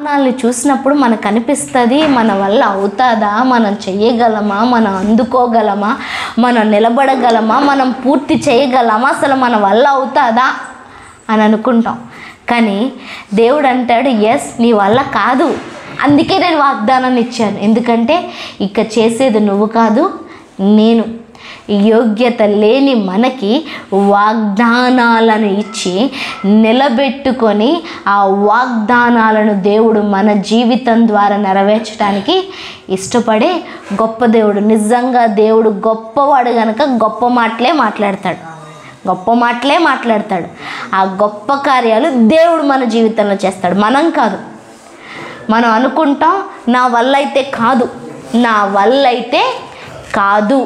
వాళ్ళని చూసినప్పుడు మనకు అనిపిస్తుంది మన వల్ల అవుతుందా, మనం చేయగలమా, మనం అందుకోగలమా, మనం నిలబడగలమా, మనం పూర్తి చేయగలమా, అసలు మన వల్ల అవుతుందా అని అనుకుంటాం. కానీ దేవుడు అంటాడు, ఎస్ నీ వల్ల కాదు, అందుకే నేను వాగ్దానాన్ని ఇచ్చాను. ఎందుకంటే ఇక చేసేది నువ్వు కాదు నేను. యోగ్యత లేని మనకి వాగ్దానాలను ఇచ్చి నిలబెట్టుకొని ఆ వాగ్దానాలను దేవుడు మన జీవితం ద్వారా నెరవేర్చడానికి ఇష్టపడే గొప్ప దేవుడు. నిజంగా దేవుడు గొప్పవాడు కనుక గొప్ప మాటలే మాట్లాడతాడు. ఆ గొప్ప కార్యాలు దేవుడు మన జీవితంలో చేస్తాడు, మనం కాదు. మనం అనుకుంటాం నా వల్ల అయితే కాదు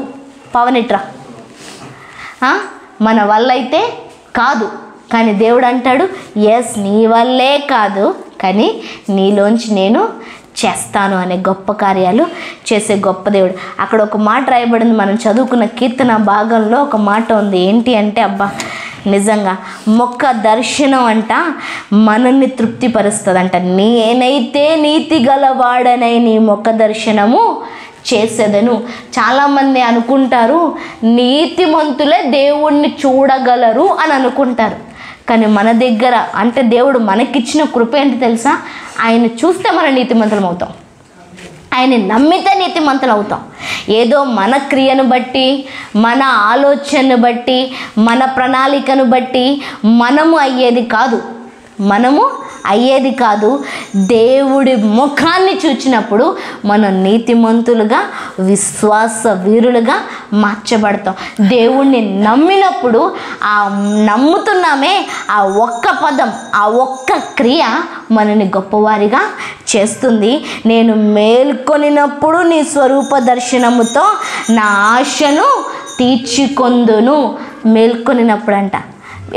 పవనిట్రా, మన వల్ల అయితే కాదు. కానీ దేవుడు అంటాడు, ఎస్ నీ వల్లే కాదు, కానీ నీలోంచి నేను చేస్తాను అనే గొప్ప కార్యాలు చేసే గొప్ప దేవుడు. అక్కడ ఒక మాట రాయబడింది, మనం చదువుకున్న కీర్తన భాగంలో ఒక మాట ఉంది. ఏంటి అంటే, అబ్బా నిజంగా మొక్క దర్శనం అంట మనల్ని తృప్తిపరుస్తుందంట. నేనైతే నీతి గలవాడనై నీ మొక్క దర్శనము చేసేదను. చాలామంది అనుకుంటారు నీతిమంతులే దేవుణ్ణి చూడగలరు అని అనుకుంటారు. కానీ మన దగ్గర అంటే దేవుడు మనకిచ్చిన కృప ఏంటి తెలుసా? ఆయన చూస్తే మనం నీతిమంతులం అవుతాం, ఆయన నమ్మితే నీతిమంతులు అవుతాం. ఏదో మన క్రియను బట్టి, మన ఆలోచనను బట్టి, మన ప్రణాళికను బట్టి మనము అయ్యేది కాదు. దేవుడి ముఖాన్ని చూచినప్పుడు మనం నీతిమంతులుగా, విశ్వాస వీరులుగా మార్చబడతాం. దేవుణ్ణి నమ్మినప్పుడు నమ్ముతున్నామే ఆ ఒక్క పదం, ఆ ఒక్క క్రియ మనని గొప్పవారిగా చేస్తుంది. నేను మేల్కొనినప్పుడు నీ స్వరూప దర్శనముతో నా ఆశను తీర్చుకొందును. మేల్కొనినప్పుడు అంట.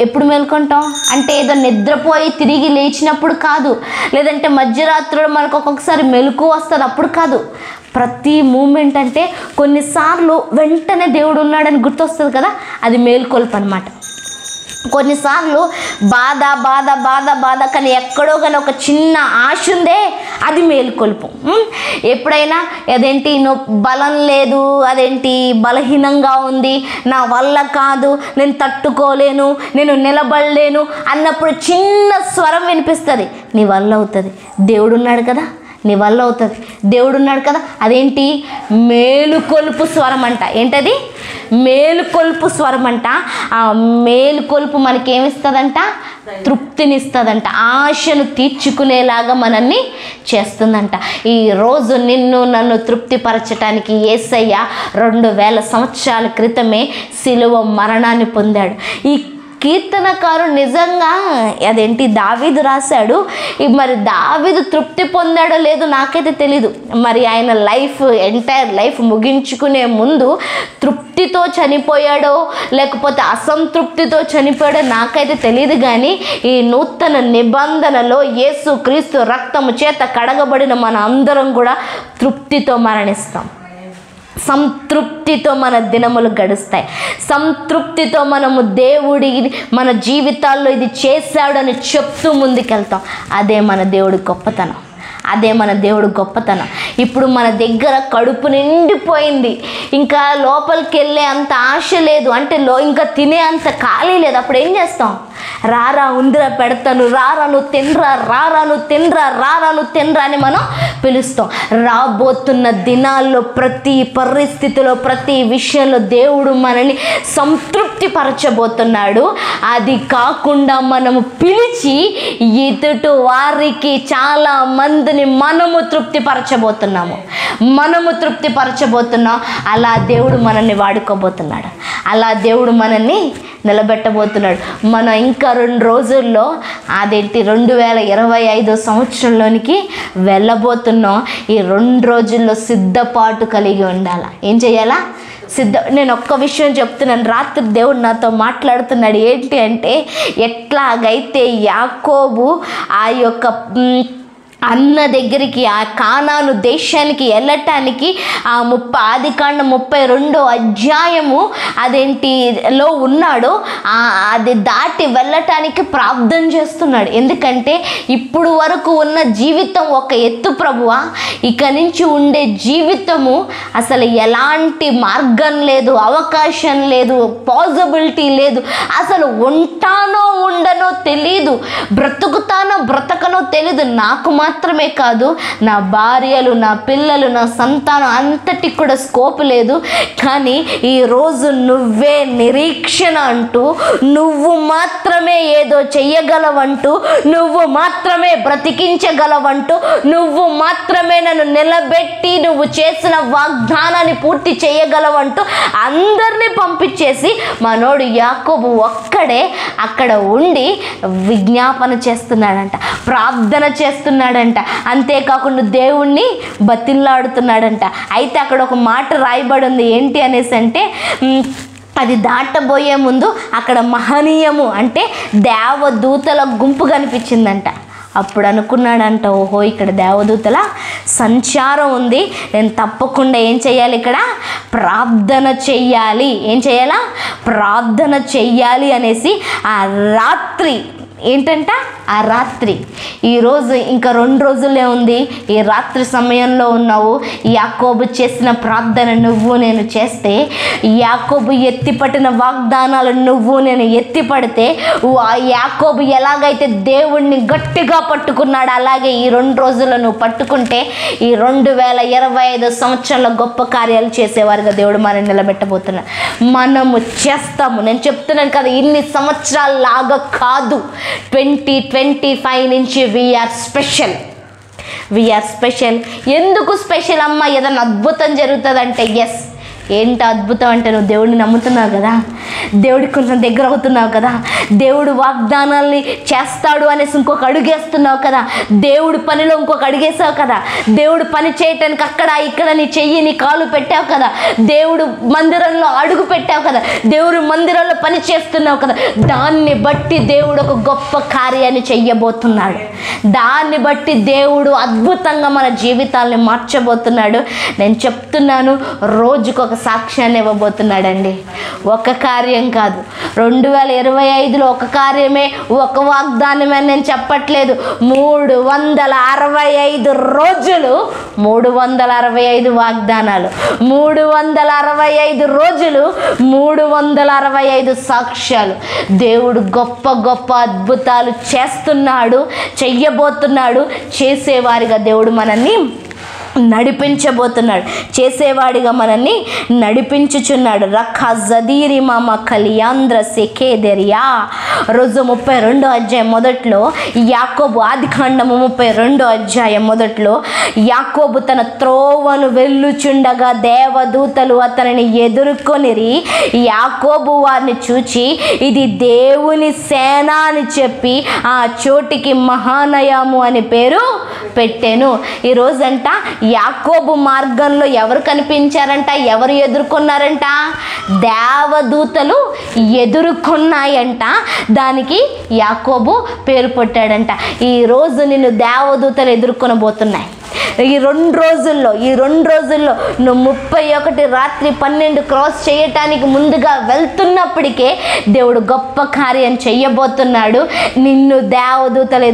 ఎప్పుడు మేల్కొంటాం అంటే ఏదో నిద్రపోయి తిరిగి లేచినప్పుడు కాదు, లేదంటే మధ్యరాత్రులు మనకు ఒక్కొక్కసారి మెలకువ వస్తుంది అప్పుడు కాదు. ప్రతి మూమెంట్ అంటే కొన్నిసార్లు వెంటనే దేవుడు ఉన్నాడని గుర్తొస్తుంది కదా, అది మేల్కొల్పు అన్నమాట. కొన్నిసార్లు బాధ కానీ ఎక్కడో కానీ ఒక చిన్న ఆశ ఉందే, అది మేల్కొల్పు. ఎప్పుడైనా అదేంటి బలం లేదు, అదేంటి బలహీనంగా ఉంది, నా వల్ల కాదు, నేను తట్టుకోలేను, నేను నిలబడలేను అన్నప్పుడు చిన్న స్వరం వినిపిస్తుంది, నీ వల్ల అవుతుంది, దేవుడున్నాడు కదా, నీ వల్ల అవుతుంది, దేవుడున్నాడు కదా. అదేంటి? మేలుకొల్పు స్వరం అంట. ఏంటది? మేలుకొల్పు స్వరం అంట. ఆ మేలుకొల్పు మనకేమిస్తుందంట? తృప్తినిస్తుందంట, ఆశను తీర్చుకునేలాగా మనల్ని చేస్తుందంట. ఈరోజు నన్ను తృప్తిపరచడానికి యేసయ్య 2000 సంవత్సరాల క్రితమే శిలువ మరణాన్ని పొందాడు. ఈ కీర్తనకారు నిజంగా అదేంటి దావీదు రాశాడు. మరి దావీదు తృప్తి పొందాడో లేదో నాకైతే తెలీదు. మరి ఆయన ఎంటైర్ లైఫ్ ముగించుకునే ముందు తృప్తితో చనిపోయాడో లేకపోతే అసంతృప్తితో చనిపోయాడో నాకైతే తెలియదు. కానీ ఈ నూతన నిబంధనలో యేసు క్రీస్తు రక్తము చేత కడగబడిన మన అందరం కూడా తృప్తితో మరణిస్తాం. సంతృప్తితో మన దినములు గడుస్తాయి. సంతృప్తితో మనము దేవుడి మన జీవితాల్లో ఇది చేశాడని చెప్తూ ముందుకెళ్తాం. అదే మన దేవుడి గొప్పతనం. ఇప్పుడు మన దగ్గర కడుపు నిండిపోయింది, ఇంకా లోపలికి వెళ్ళే అంత ఆశ లేదు, అంటే ఇంకా తినే అంత ఖాళీ లేదు. అప్పుడు ఏం చేస్తాం? రారా ఉందిరా పెడతాను, రారా నువ్వు తినరా అని మనం పిలుస్తాం. రాబోతున్న దినాల్లో ప్రతి పరిస్థితిలో, ప్రతి విషయంలో దేవుడు మనల్ని సంతృప్తిపరచబోతున్నాడు. అది కాకుండా మనము పిలిచి ఎదుటి వారికి చాలా మందిని మనము తృప్తిపరచబోతున్నాం. అలా దేవుడు మనల్ని వాడుకోబోతున్నాడు, అలా దేవుడు మనల్ని నిలబెట్టబోతున్నాడు. మనం ఇంకా 2 రోజుల్లో 2025 సంవత్సరంలోనికి వెళ్ళబోతున్నాం. ఈ 2 రోజుల్లో సిద్ధపాటు కలిగి ఉండాలా. ఏం చేయాలా? నేను ఒక్క విషయం చెప్తున్నాను. రాత్రి దేవుడు నాతో మాట్లాడుతున్నాడు. ఏంటి అంటే, ఎట్లాగైతే యాకోబు ఆ యొక్క అన్న దగ్గరికి, ఆ కానాను దేశానికి వెళ్ళటానికి ఆ ఆదికాండం 32వ అధ్యాయము అదేంటిలో ఉన్నాడో అది దాటి వెళ్ళటానికి ప్రార్థన చేస్తున్నాడు. ఎందుకంటే ఇప్పుడు వరకు ఉన్న జీవితం ఒక ఎత్తు ప్రభువా, ఇక నుంచి ఉండే జీవితము అసలు ఎలాంటి మార్గం లేదు, అవకాశం లేదు, పాసిబిలిటీ లేదు, అసలు ఉంటానో ఉండనో తెలీదు, బ్రతుకుతానో బ్రతకనో తెలీదు. నాకు మాత్రమే కాదు, నా భార్యలు, నా పిల్లలు, నా సంతానం అంతటికి కూడా స్కోప్ లేదు. కానీ ఈరోజు నువ్వే నిరీక్షణ అంటూ, నువ్వు మాత్రమే ఏదో చెయ్యగలవంటూ, నువ్వు మాత్రమే బ్రతికించగలవంటూ, నువ్వు మాత్రమే నన్ను నిలబెట్టి నువ్వు చేసిన వాగ్దానాన్ని పూర్తి చేయగలవంటూ అందరినీ పంపించేసి మనోడు యాకోబు ఒక్కడే అక్కడ ఉండి విజ్ఞాపన చేస్తున్నాడంట, ప్రార్థన చేస్తున్నాడంట. అంతేకాకుండా దేవుణ్ణి బతిల్లాడుతున్నాడంట. అయితే అక్కడ ఒక మాట రాయబడి ఉంది, ఏంటి అనేసి అంటే, అది దాటబోయే ముందు అక్కడ మహనీయము అంటే దేవదూతల గుంపు కనిపించిందంట. అప్పుడు అనుకున్నాడంట, ఓహో ఇక్కడ దేవదూతల సంచారం ఉంది, నేను తప్పకుండా ఏం చేయాలి, ఇక్కడ ప్రార్థన చెయ్యాలి. ఏం చేయాలా? ప్రార్థన చెయ్యాలి అనేసి ఆ రాత్రి ఏంటంట, ఆ రాత్రి, ఈరోజు ఇంకా 2 రోజులే ఉంది, ఈ రాత్రి సమయంలో ఉన్నావు. యాకోబు చేసిన ప్రార్థన నువ్వు నేను చేస్తే, యాకోబు ఎత్తిపట్టిన వాగ్దానాలు నువ్వు నేను ఎత్తిపడితే, యాకోబు ఎలాగైతే దేవుణ్ణి గట్టిగా పట్టుకున్నాడు అలాగే ఈ 2 రోజుల్లో నువ్వు పట్టుకుంటే ఈ 2025 సంవత్సరాల గొప్ప కార్యాలు చేసేవారుగా దేవుడు మనం నిలబెట్టబోతున్నాడు. మనము చేస్తాము. నేను చెప్తున్నాను కదా, ఇన్ని సంవత్సరాల లాగా కాదు, 2025 నుంచి వీఆర్ స్పెషల్. ఎందుకు స్పెషల్ అమ్మా? ఏదైనా అద్భుతం జరుగుతుందంటే ఎస్. ఏంటి అద్భుతం అంటే, నువ్వు దేవుడిని నమ్ముతున్నావు కదా, దేవుడికి కొంచెం దగ్గర అవుతున్నావు కదా, దేవుడు వాగ్దానాల్ని చేస్తాడు అనేసి ఇంకొక అడుగేస్తున్నావు కదా, దేవుడి పనిలో ఇంకొక అడుగేసావు కదా, దేవుడు పని చేయటానికి అక్కడ ఇక్కడ నీ చెయ్యి నీ కాలు పెట్టావు కదా, దేవుడు మందిరంలో అడుగు పెట్టావు కదా, దేవుడు మందిరంలో పని చేస్తున్నావు కదా, దాన్ని బట్టి దేవుడు ఒక గొప్ప కార్యాన్ని చెయ్యబోతున్నాడు. దాన్ని బట్టి దేవుడు అద్భుతంగా మన జీవితాల్ని మార్చబోతున్నాడు. నేను చెప్తున్నాను, రోజుకొక సాక్ష్యాన్ని ఇవ్వబోతున్నాడండి. ఒక కార్యం కాదు, 2025లో ఒక కార్యమే, ఒక వాగ్దానమే అని నేను చెప్పట్లేదు. 365 రోజులు, 365 వాగ్దానాలు, 365 రోజులు, 365 సాక్ష్యాలు. దేవుడు గొప్ప గొప్ప అద్భుతాలు చేస్తున్నాడు, చెయ్యబోతున్నాడు. చేసేవారిగా దేవుడు మనల్ని నడిపించబోతున్నాడు, చేసేవాడిగా మనల్ని నడిపించుచున్నాడు. రఖా జదీరి మామ కలియాంద్ర సెకేదెరియా. రోజు 32వ అధ్యాయం మొదట్లో యాకోబు, ఆదికాండము 32వ అధ్యాయం మొదట్లో యాకోబు తన త్రోవను వెళ్ళుచుండగా దేవదూతలు అతనిని ఎదుర్కొనిరి. యాకోబు వారిని చూచి ఇది దేవుని సేన అని చెప్పి ఆ చోటికి మహానయము అని పేరు పెట్టెను. ఈరోజంట యాకోబు మార్గంలో ఎవరు కనిపించారంట, ఎవరు ఎదుర్కొన్నారంట? దేవదూతలు ఎదుర్కొన్నాయంట. దానికి యాకోబు పేరు పెట్టాడంట. ఈరోజు నిన్ను దేవదూతలు ఎదుర్కొనబోతున్నాయి. ఈ 2 రోజుల్లో నువ్వు 31 రాత్రి 12 క్రాస్ చేయటానికి ముందుగా వెళ్తున్నప్పటికే దేవుడు గొప్ప కార్యం చెయ్యబోతున్నాడు. నిన్ను దేవదూతలు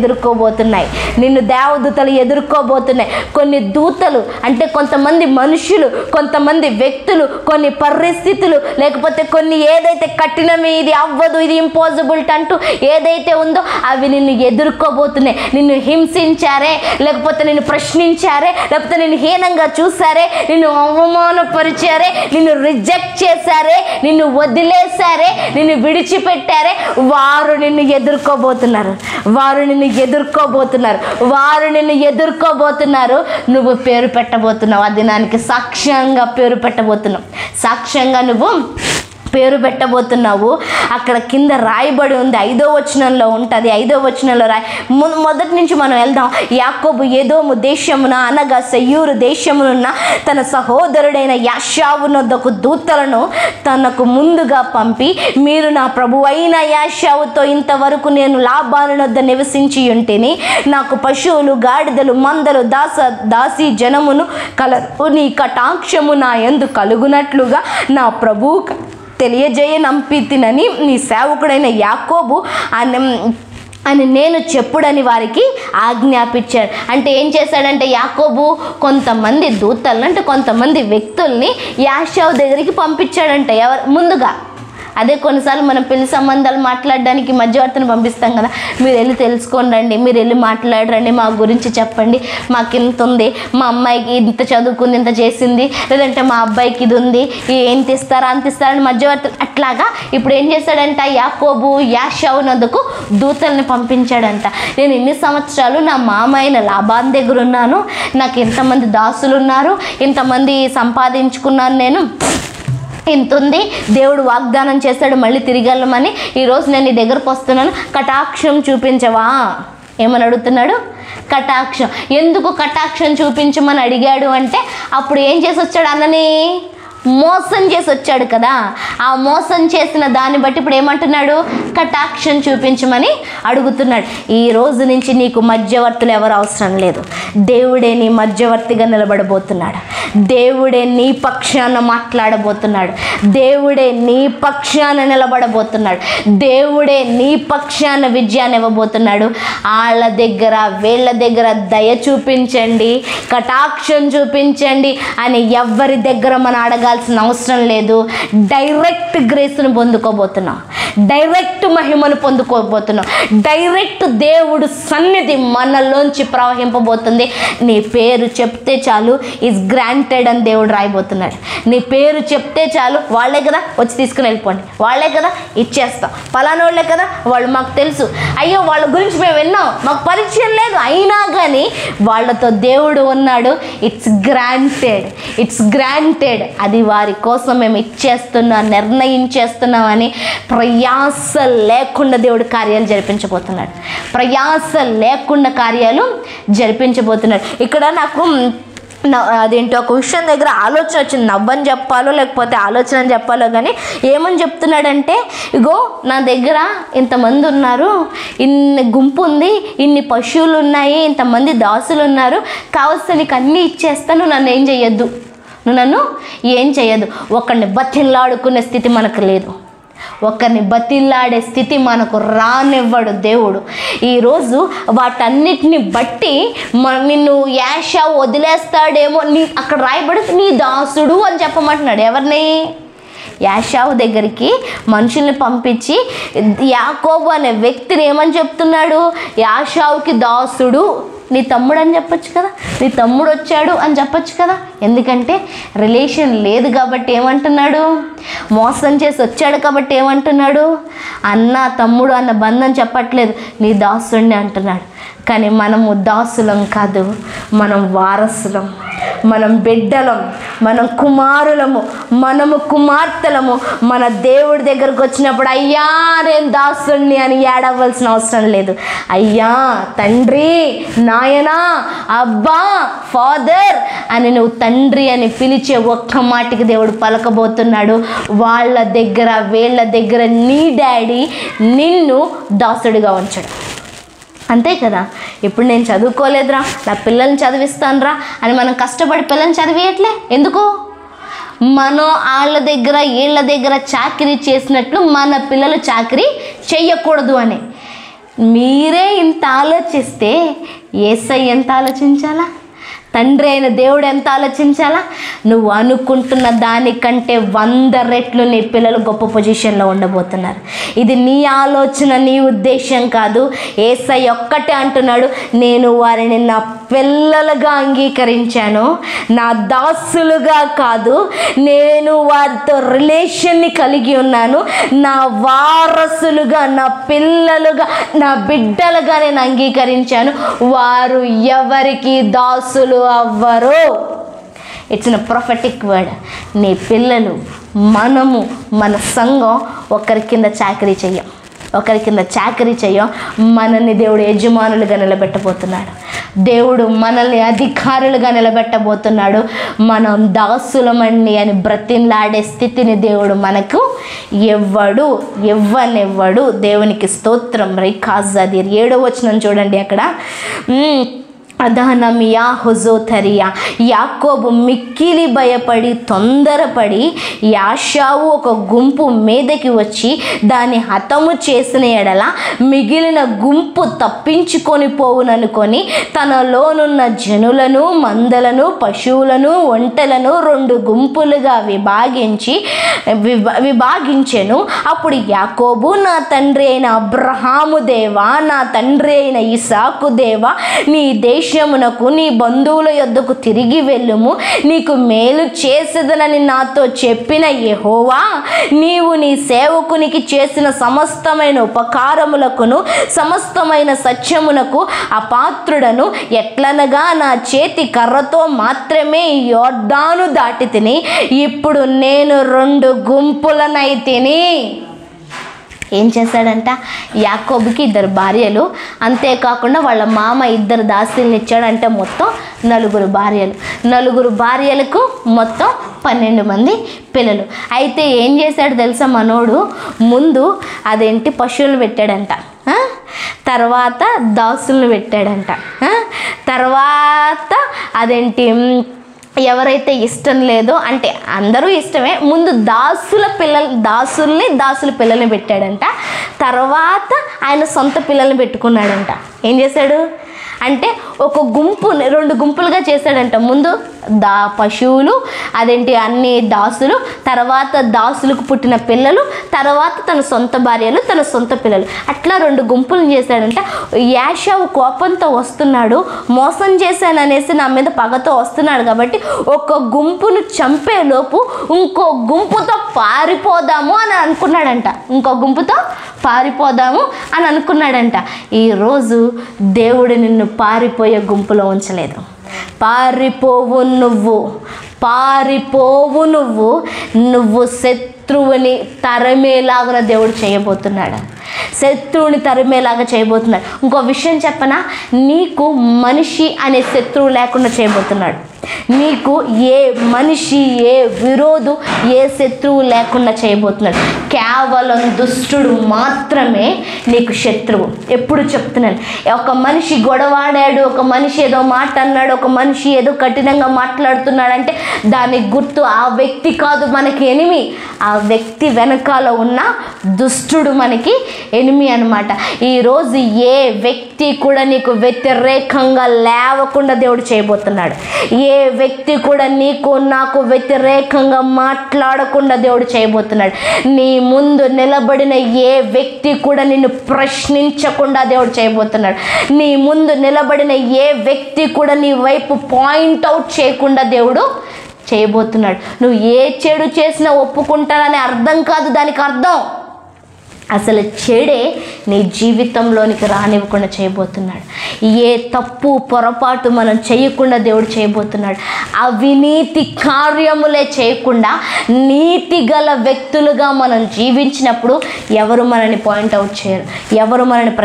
ఎదుర్కోబోతున్నాయి. కొన్ని దూతలు అంటే కొంతమంది మనుషులు, కొంతమంది వ్యక్తులు, కొన్ని పరిస్థితులు, లేకపోతే కొన్ని ఏదైతే కఠినమే, ఇది అవ్వదు, ఇది ఇంపాసిబుల్ అంటూ ఏదైతే ఉందో అవి నిన్ను ఎదుర్కోబోతున్నాయి. నిన్ను హింసించారే, లేకపోతే నిన్ను ప్రశ్నించారే, లేకపోతే నిన్ను హీనంగా చూసారే, నిన్ను అవమానపరిచారే, నిన్ను రిజెక్ట్ చేశారే, నిన్ను వదిలేశారే, నిన్ను విడిచిపెట్టారే, వారు నిన్ను ఎదుర్కోబోతున్నారు. నువ్వు పేరు పెట్టబోతున్నావు. ఆ దినానికి సాక్ష్యంగా పేరు పెట్టబోతున్నావు. సాక్ష్యంగా నువ్వు పేరు పెట్టబోతున్నావు. అక్కడ కింద రాయబడి ఉంది, 5వ వచనంలో ఉంటుంది. 5వ వచనంలో మొదటి నుంచి మనం వెళ్దాం. యాకోబు ఎదోము దేశమున అనగా సెయ్యూరు దేశమునున్న తన సహోదరుడైన యాషావునొద్దకు దూతలను తనకు ముందుగా పంపి, మీరు నా ప్రభువైన యాషావుతో ఇంతవరకు నేను లాబానునొద్ద నివసించి ఉంటిని, నాకు పశువులు గాడిదలు మందలు దాసి జనమును కలరు, నీ కటాక్షము నా యందు కలుగునట్లుగా నా ప్రభువు తెలియజేయనంపితినని నీ సేవకుడైన యాకోబు అని నేను చెప్పుడని వారికి ఆజ్ఞాపించాడు. అంటే ఏం చేశాడంటే యాకోబు కొంతమంది దూతలను, అంటే కొంతమంది వ్యక్తుల్ని యాషావు దగ్గరికి పంపించాడంట. ముందుగా అదే కొన్నిసార్లు మనం పెళ్లి సంబంధాలు మాట్లాడడానికి మధ్యవర్తిని పంపిస్తాం కదా, మీరు వెళ్ళి తెలుసుకోండి రండి, మీరు వెళ్ళి మాట్లాడరండి, మా గురించి చెప్పండి, మాకు ఇంత ఉంది, మా అమ్మాయికి ఇంత చదువుకుంది, ఇంత చేసింది, లేదంటే మా అబ్బాయికి ఇది ఉంది, ఎంత ఇస్తారా అంత ఇస్తారని మధ్యవర్తి. అట్లాగా ఇప్పుడు ఏం చేశాడంట యాకోబు యాషావునందుకు దూతల్ని పంపించాడంట. నేను ఇన్ని సంవత్సరాలు నా మామ అయిన లాబాన్ దగ్గర ఉన్నాను, నాకు ఇంతమంది దాసులు ఉన్నారు, ఇంతమంది సంపాదించుకున్నాను, నేను ఇంత ఉంది, దేవుడు వాగ్దానం చేశాడు మళ్ళీ తిరిగి వెళ్ళమని, ఈరోజు నేను నీ దగ్గరకు వస్తున్నాను, కటాక్షం చూపించవా ఏమని అడుగుతున్నాడు. కటాక్షం. ఎందుకు కటాక్షం చూపించమని అడిగాడు అంటే, అప్పుడు ఏం చేసి వచ్చాడు, అన్నని మోసం చేసి వచ్చాడు కదా, ఆ మోసం చేసిన దాన్ని బట్టి ఇప్పుడు ఏమంటున్నాడు, కటాక్షం చూపించమని అడుగుతున్నాడు. ఈ రోజు నుంచి నీకు మధ్యవర్తులు ఎవరు అవసరం లేదు, దేవుడే నీ మధ్యవర్తిగా నిలబడబోతున్నాడు, దేవుడే నీ పక్షాన మాట్లాడబోతున్నాడు, దేవుడే నీ పక్షాన నిలబడబోతున్నాడు, దేవుడే నీ పక్షాన విజయాన్ని ఇవ్వబోతున్నాడు. వాళ్ళ దగ్గర వీళ్ళ దగ్గర దయ చూపించండి, కటాక్షం చూపించండి అని ఎవరి దగ్గర మనం అడగాల్సిన అవసరం లేదు. డైరెక్ట్ గ్రేస్ను పొందుకోబోతున్నాం, డైరెక్ట్ మహిమను పొందుకోబోతున్నాం, డైరెక్ట్ దేవుడు సన్నిధి మనలోంచి ప్రవహింపబోతుంది. నీ పేరు చెప్తే చాలు, ఈజ్ గ్రాంటెడ్ అని దేవుడు రాయబోతున్నాడు. నీ పేరు చెప్తే చాలు, వాళ్ళే కదా వచ్చి తీసుకుని వెళ్ళిపోండి, వాళ్ళే కదా ఇచ్చేస్తాం, పలానోళ్ళే కదా వాళ్ళు మాకు తెలుసు, అయ్యో వాళ్ళ గురించి మేము విన్నాం, మాకు పరిచయం లేదు, అయినా కానీ వాళ్ళతో దేవుడు ఉన్నాడు. It's granted, it's granted. అది వారి కోసం మేము ఇచ్చేస్తున్నాం, నిర్ణయించేస్తున్నామని ప్రయాస లేకుండా దేవుడు కార్యాలు జరిపించబోతున్నాడు, ప్రయాస లేకుండా కార్యాలు జరిపించబోతున్నాడు. ఇక్కడ నాకు అదేంటి ఒక విషయం దగ్గర ఆలోచన వచ్చింది, నవ్వని చెప్పాలో లేకపోతే ఆలోచన అని చెప్పాలో కానీ ఏమని చెప్తున్నాడంటే, ఇగో నా దగ్గర ఇంతమంది ఉన్నారు, ఇన్ని గుంపు ఉంది, ఇన్ని పశువులు ఉన్నాయి, ఇంతమంది దాసులు ఉన్నారు, కావలసిన నీకు అన్నీ ఇచ్చేస్తాను, నన్ను ఏం చెయ్యొద్దు, నువ్వు నన్ను ఏం చేయదు. ఒకరిని బతిలాడుకునే స్థితి మనకు లేదు, ఒకరిని బతిలాడే స్థితి మనకు రానివ్వడు దేవుడు. ఈరోజు వాటన్నిటిని బట్టి నిన్ను యాషావు వదిలేస్తాడేమో, అక్కడ రాయబడి నీ దాసుడు అని చెప్పమంటున్నాడు. ఎవరిని? యాషావు దగ్గరికి మనుషుల్ని పంపించి యాకోబు అనే వ్యక్తిని ఏమని చెప్తున్నాడు, యాషావుకి దాసుడు, నీ తమ్ముడు అని చెప్పొచ్చు కదా, నీ తమ్ముడు వచ్చాడు అని చెప్పొచ్చు కదా. ఎందుకంటే రిలేషన్ లేదు కాబట్టి ఏమంటున్నాడు, మోసం చేసి వచ్చాడు కాబట్టి ఏమంటున్నాడు, అన్న తమ్ముడు అన్న బంధం చెప్పట్లేదు, నీ దాసుడిని అంటున్నాడు. కానీ మనము దాసులం కాదు, మనం వారసులం, మనం బిడ్డలం, మనం కుమారులము, మనము కుమార్తెలము. మన దేవుడి దగ్గరకు వచ్చినప్పుడు అయ్యా నేను దాసుడిని అని ఏడవలసిన అవసరం లేదు. అయ్యా, తండ్రి, నాయనా, అబ్బా, ఫాదర్ అని నువ్వు తండ్రి అని పిలిచే ఒక్క మాటికి దేవుడు పలకబోతున్నాడు. వాళ్ళ దగ్గర వీళ్ళ దగ్గర నీ డాడీ నిన్ను దాసుడిగా ఉంచాడు. అంతే కదా. ఇప్పుడు నేను చదువుకోలేదురా, నా పిల్లల్ని చదివిస్తానురా అని మనం కష్టపడి పిల్లల్ని చదివేయట్లే. ఎందుకు? మనం వాళ్ళ దగ్గర వీళ్ళ దగ్గర చాకరీ చేసినట్లు మన పిల్లలు చాకరీ చెయ్యకూడదు అని. మీరే ఇంత ఆలోచిస్తే యేసయ్య ఎంత ఆలోచించాలా? తండ్రి అయిన దేవుడు ఎంత ఆలోచించాలా? నువ్వు అనుకుంటున్న దానికంటే 100 రెట్లు నీ పిల్లలు గొప్ప పొజిషన్లో ఉండబోతున్నారు. ఇది నీ ఆలోచన, నీ ఉద్దేశం కాదు. యేసయ్య ఒక్కటే అంటున్నాడు, నేను వారిని నా పిల్లలుగా అంగీకరించాను, నా దాసులుగా కాదు. నేను వారితో రిలేషన్ని కలిగి ఉన్నాను, నా వారసులుగా, నా పిల్లలుగా, నా బిడ్డలుగా నేను అంగీకరించాను. వారు ఎవరికి దాసులు అవ్వరు. It's a prophetic word. నీ పిల్లలు, మనము, మన సంఘం ఒకరి కింద చాకరీ చెయ్యం, మనల్ని దేవుడు యజమానులుగా నిలబెట్టబోతున్నాడు. దేవుడు మనల్ని అధికారులుగా నిలబెట్టబోతున్నాడు. మనం దాసులమండి అని బ్రతిన్లాడే స్థితిని దేవుడు మనకు ఇవ్వనివ్వడు. దేవునికి స్తోత్రం. రైకాజాదిర్ 7వ వచనం చూడండి. అక్కడ అదహనమియా హుజోథరియా, యాకోబు మిక్కిలి భయపడి తొందరపడి యాషావు ఒక గుంపు మీదకి వచ్చి దాన్ని హతము చేసిన ఎడల మిగిలిన గుంపు తప్పించుకొని పోవుననుకొని తనలోనున్న జనులను, మందలను, పశువులను, ఒంటెలను 2 గుంపులుగా విభాగించెను. అప్పుడు యాకోబు, నా తండ్రి అయిన అబ్రహాము దేవా, నా తండ్రి అయిన ఇసాకు దేవా, నీ దేశమునకు నీ బంధువుల యొద్దకు తిరిగి వెళ్ళుము, నీకు మేలు చేసేదనని నాతో చెప్పిన యెహోవా, నీవు నీ సేవకునికి చేసిన సమస్తమైన ఉపకారములకును సమస్తమైన సత్యమునకు అపాత్రుడను. ఎట్లనగా నా చేతి కర్రతో మాత్రమే యోర్దాను దాటి తిని, ఇప్పుడు నేను 2 గుంపులనైతిని. ఏం చేశాడంట? యాకోబుకి 2 భార్యలు, అంతేకాకుండా వాళ్ళ మామ 2 దాసీలను ఇచ్చాడు. అంటే మొత్తం 4 భార్యలు. 4 భార్యలకు మొత్తం 12 మంది పిల్లలు. అయితే ఏం చేశాడు తెలుసా మనోడు? ముందు పశువులు పెట్టాడంట, తర్వాత దాసులను పెట్టాడంట, తర్వాత ఎవరైతే ఇష్టం లేదో, అంటే అందరూ ఇష్టమే, ముందు దాసుల పిల్లల్ని పెట్టాడంట. తర్వాత ఆయన సొంత పిల్లల్ని పెట్టుకున్నాడంట. ఏం చేశాడు అంటే ఒక గుంపుని 2 గుంపులుగా చేశాడంట. ముందు పశువులు, అన్ని దాసులు, తర్వాత దాసులకు పుట్టిన పిల్లలు, తర్వాత తన సొంత భార్యలు, తన సొంత పిల్లలు, అట్లా 2 గుంపులను చేశాడంట. యాషావు కోపంతో వస్తున్నాడు, మోసం చేశాననేసి నా మీద పగతో వస్తున్నాడు కాబట్టి ఒక గుంపును చంపేలోపు ఇంకో గుంపుతో పారిపోదాము అని అనుకున్నాడంట. ఈరోజు దేవుడు నిన్ను పారిపోయే గుంపులో ఉంచలేదు. పారిపోవు నువ్వు శత్రువుని తరిమేలాగా దేవుడు చేయబోతున్నాడు. ఇంకో విషయం చెప్పనా? నీకు మనిషి అనే శత్రువు లేకుండా చేయబోతున్నాడు. నీకు ఏ మనిషి, ఏ విరోధు, ఏ శత్రువు లేకుండా చేయబోతున్నాడు. కేవలం దుష్టుడు మాత్రమే నీకు శత్రువు. ఎప్పుడు చెప్తున్నాను, ఒక మనిషి గొడవాడాడు, ఒక మనిషి ఏదో మాట అన్నాడు, ఒక మనిషి ఏదో కఠినంగా మాట్లాడుతున్నాడంటే దానికి గుర్తు ఆ వ్యక్తి కాదు మనకి ఎనిమి, ఆ వ్యక్తి వెనకాల ఉన్న దుష్టుడు మనకి ఎనిమి అన్నమాట. ఈరోజు ఏ వ్యక్తి కూడా నీకు వ్యతిరేకంగా లేవకుండా దేవుడు చేయబోతున్నాడు. ఏ వ్యక్తి కూడా నీకు నాకు వ్యతిరేకంగా మాట్లాడకుండా దేవుడు చేయబోతున్నాడు. నీ ముందు నిలబడిన ఏ వ్యక్తి కూడా నిన్ను ప్రశ్నించకుండా దేవుడు చేయబోతున్నాడు. నీ ముందు నిలబడిన ఏ వ్యక్తి కూడా నీ వైపు పాయింట్ అవుట్ చేయకుండా దేవుడు చేయబోతున్నాడు. నువ్వు ఏ చెడు చేసినా ఒప్పుకుంటానని అర్థం కాదు, దానికి అర్థం అసలు చెడే నీ జీవితంలోనికి రానివ్వకుండా చేయబోతున్నాడు. ఏ తప్పు పొరపాటు మనం చేయకుండా దేవుడు చేయబోతున్నాడు. అవినీతి కార్యములే చేయకుండా నీతి గల వ్యక్తులుగా మనం జీవించినప్పుడు ఎవరు మనల్ని పాయింట్అవుట్ చేయరు, ఎవరు మనల్ని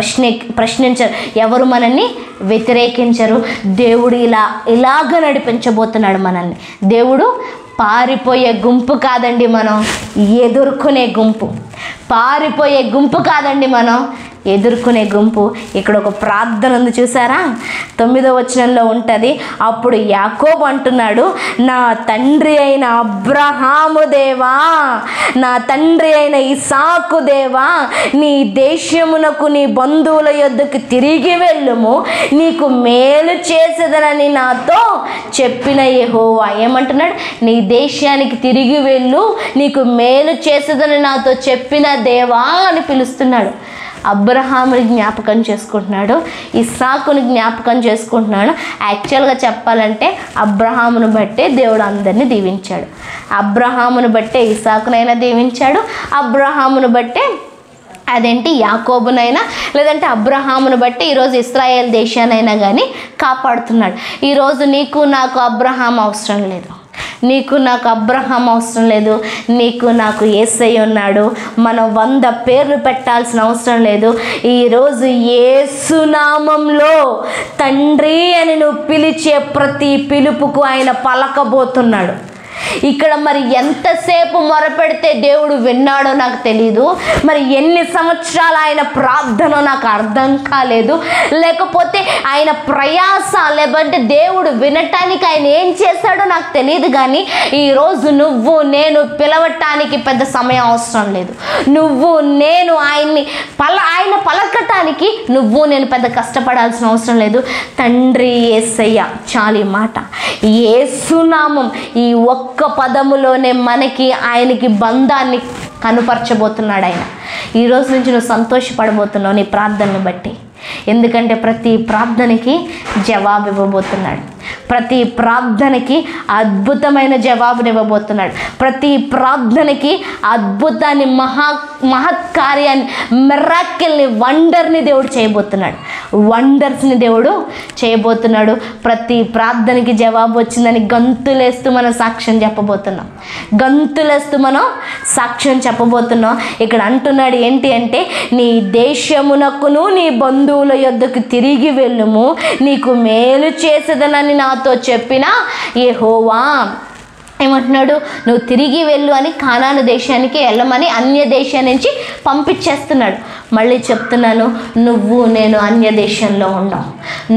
ప్రశ్నించరు, ఎవరు మనల్ని వ్యతిరేకించరు. దేవుడు ఇలాగ నడిపించబోతున్నాడు మనల్ని. దేవుడు పారిపోయే గుంపు కాదండి, మనం ఎదుర్కొనే గుంపు. పారిపోయే గుంపు కాదండి, మనం ఎదుర్కొనే గుంపు. ఇక్కడ ఒక ప్రార్థన ఉంది చూసారా, 9వ వచనంలో ఉంటుంది. అప్పుడు యాకోబు అంటున్నాడు, నా తండ్రి అయిన అబ్రహాము దేవా, నా తండ్రి అయిన ఇసాకు దేవా, నీ దేశమునకు నీ బంధువుల యొద్దకు తిరిగి వెళ్ళుము, నీకు మేలు చేసేదనని నాతో చెప్పిన యెహోవా. ఏమంటున్నాడు? నీ దేశానికి తిరిగి వెళ్ళు, నీకు మేలు చేసేదని నాతో చెప్పిన దేవా అని పిలుస్తున్నాడు. అబ్రహాముని జ్ఞాపకం చేసుకుంటున్నాడు, ఇస్సాకుని జ్ఞాపకం చేసుకుంటున్నాడు. యాక్చువల్గా చెప్పాలంటే అబ్రహామును బట్టే దేవుడు అందరినీ దీవించాడు. అబ్రహామును బట్టే ఇస్సాకునైనా దీవించాడు, అబ్రహామును బట్టే యాకోబునైనా, లేదంటే అబ్రహామును బట్టి ఈరోజు ఇశ్రాయేల్ దేశానైనా కానీ కాపాడుతున్నాడు. ఈరోజు నీకు నాకు అబ్రహాం అవసరం లేదు, నీకు నాకు అబ్రహాం అవసరం లేదు, నీకు నాకు యేసయ్య ఉన్నాడు. మనం 100 పేర్లు పెట్టాల్సిన అవసరం లేదు. ఈరోజు యేసు నామంలో తండ్రి అని నువ్వు పిలిచే ప్రతి పిలుపుకు ఆయన పలకబోతున్నాడు. ఇక్కడ మరి ఎంతసేపు మొరపెడితే దేవుడు విన్నాడో నాకు తెలీదు. మరి ఎన్ని సంవత్సరాలు ఆయన ప్రార్థనో నాకు అర్థం కాలేదు. లేకపోతే ఆయన ప్రయాస, లేదంటే దేవుడు వినటానికి ఆయన ఏం చేశాడో నాకు తెలియదు. కానీ ఈరోజు నువ్వు నేను పిలవటానికి పెద్ద సమయం అవసరం లేదు. నువ్వు నేను ఆయన పలకటానికి నువ్వు నేను పెద్ద కష్టపడాల్సిన అవసరం లేదు. తండ్రి యేసయ్య చాలు. ఈ మాట యేసునామం ఈ ఒక్క పదములోనే మనకి ఆయనకి బంధాన్ని కనుపరచబోతున్నాడు ఆయన. ఈరోజు నుంచి నువ్వు సంతోషపడబోతున్నావు నీ ప్రార్థనను బట్టి. ఎందుకంటే ప్రతి ప్రార్థనకి జవాబు ఇవ్వబోతున్నాడు. ప్రతి ప్రార్థనకి అద్భుతమైన జవాబునివ్వబోతున్నాడు. ప్రతి ప్రార్థనకి అద్భుతాన్ని, మహత్కార్యాన్ని, మిరాకిల్ని, వండర్ని దేవుడు చేయబోతున్నాడు. వండర్స్ని దేవుడు చేయబోతున్నాడు. ప్రతి ప్రార్థనకి జవాబు వచ్చిందని గంతులేస్తూ మనం సాక్ష్యం చెప్పబోతున్నాం. గంతులేస్తూ మనం సాక్ష్యం చెప్పబోతున్నాం. ఇక్కడ అంటున్నాడు ఏంటి అంటే, నీ దేశమునకును నీ బంధువుల యొద్దకు తిరిగి వెళ్ళుము, నీకు మేలు చేసేదనని నాతో చెప్పిన యెహోవా. ఏమంటున్నాడు? నువ్వు తిరిగి వెళ్ళు అని కానాను దేశానికి వెళ్ళమని అన్య దేశం నుంచి పంపించేస్తున్నాడు. మళ్ళీ చెప్తున్నాను, నువ్వు నేను అన్య దేశంలో ఉండవు.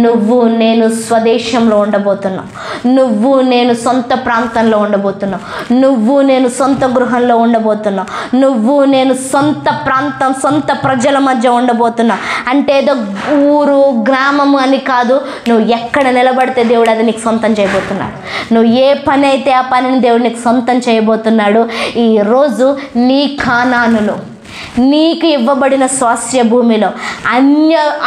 నువ్వు నేను స్వదేశంలో ఉండబోతున్నావు. నువ్వు నేను సొంత ప్రాంతంలో ఉండబోతున్నావు. నువ్వు నేను సొంత గృహంలో ఉండబోతున్నావు. నువ్వు నేను సొంత ప్రాంతం, సొంత ప్రజల మధ్య ఉండబోతున్నావు. అంటే ఏదో ఊరు గ్రామము అని కాదు. నువ్వు ఎక్కడ నిలబడితే దేవుడు అది నీకు సొంతం చేయబోతున్నాడు. నువ్వు ఏ పని అయితే ఆ పనిని దేవుడు నీకు సొంతం చేయబోతున్నాడు. ఈరోజు నీ కానానులో, నీకు ఇవ్వబడిన స్వాస్థ్య భూమిలో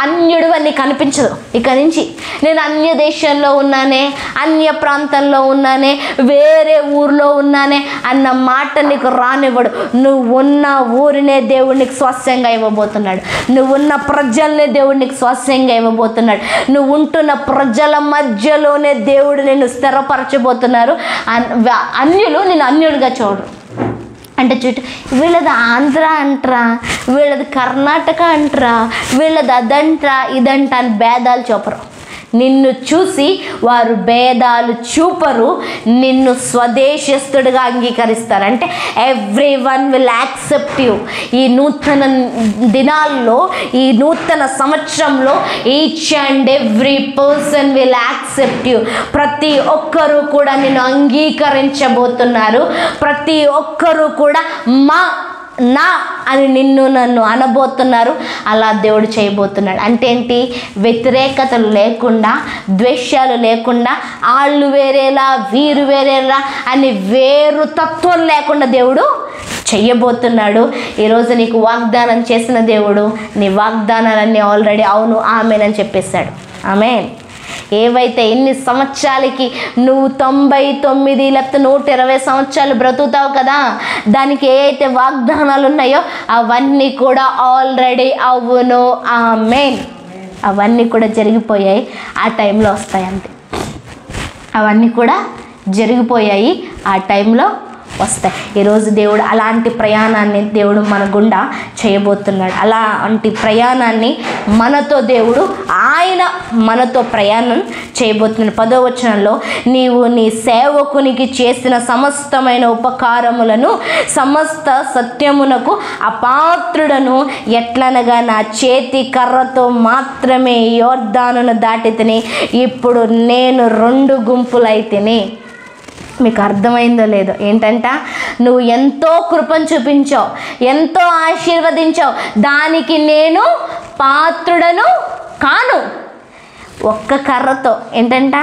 అన్యుడు అని కనిపించదు. ఇక నుంచి నేను అన్య దేశంలో ఉన్నానే, అన్య ప్రాంతంలో ఉన్నానే, వేరే ఊర్లో ఉన్నానే అన్న మాట నీకు రానివ్వడు. నువ్వు ఉన్న ఊరినే దేవుడు నీకు స్వాస్థ్యంగా ఇవ్వబోతున్నాడు. నువ్వు ఉన్న ప్రజల్నే దేవుడు నీకు స్వాస్థ్యంగా ఇవ్వబోతున్నాడు. నువ్వు ఉంటున్న ప్రజల మధ్యలోనే దేవుడు నిన్ను స్థిరపరచబోతున్నారు. అన్యులు నేను అన్యుడిగా చూడరు. అంటే చుట్టూ వీళ్ళది ఆంధ్ర అంటరా, వీళ్ళది కర్ణాటక అంటరా, వీళ్ళది అదంటరా ఇదంట అని భేదాలు చూపరు. నిన్ను చూసి వారు భేదాలు చూపరు. నిన్ను స్వదేశస్థుడిగా అంగీకరిస్తారు. అంటే every one will accept you. ఈ నూతన దినాల్లో, ఈ నూతన సంవత్సరంలో each and every person will accept you. ప్రతి ఒక్కరూ కూడా నిన్ను అంగీకరించబోతున్నారు. ప్రతి ఒక్కరూ కూడా నా అని నిన్ను నన్ను అనబోతున్నారు. అలా దేవుడు చేయబోతున్నాడు. అంటే ఏంటి? వ్యతిరేకతలు లేకుండా, ద్వేషాలు లేకుండా, వాళ్ళు వేరేలా వీరు వేరేలా అని వేరు తత్వం లేకుండా దేవుడు చెయ్యబోతున్నాడు. ఈరోజు నీకు వాగ్దానం చేసిన దేవుడు నీ వాగ్దానాలన్నీ ఆల్రెడీ అవును ఆమెనని చెప్పేశాడు. ఆమెన్. ఏవైతే ఎన్ని సంవత్సరాలకి నువ్వు 99 లేకపోతే 120 సంవత్సరాలు బ్రతుకుతావు కదా, దానికి ఏ అయితే వాగ్దానాలు ఉన్నాయో అవన్నీ కూడా ఆల్రెడీ అవును ఆమేన్. అవన్నీ కూడా జరిగిపోయాయి. ఆ టైంలో వస్తాయి అంతే. అవన్నీ కూడా జరిగిపోయాయి, ఆ టైంలో వస్తాయి. ఈరోజు దేవుడు అలాంటి ప్రయాణాన్ని దేవుడు మన గుండా చేయబోతున్నాడు. అలాంటి ప్రయాణాన్ని ఆయన మనతో ప్రయాణం చేయబోతున్నాడు. 10వ వచనంలో, నీవు నీ సేవకునికి చేసిన సమస్తమైన ఉపకారములను సమస్త సత్యమునకు అపాత్రుడను ఎట్లనగా నా చేతి కర్రతో మాత్రమే యోర్దానును దాటితిని, ఇప్పుడు నేను 2 గుంపులైతిని. మీకు అర్థమైందో లేదో ఏంటంట? నువ్వు ఎంతో కృపను చూపించావు, ఎంతో ఆశీర్వదించావు, దానికి నేను పాత్రుడను కాను. ఒక్క కర్రతో ఏంటంట?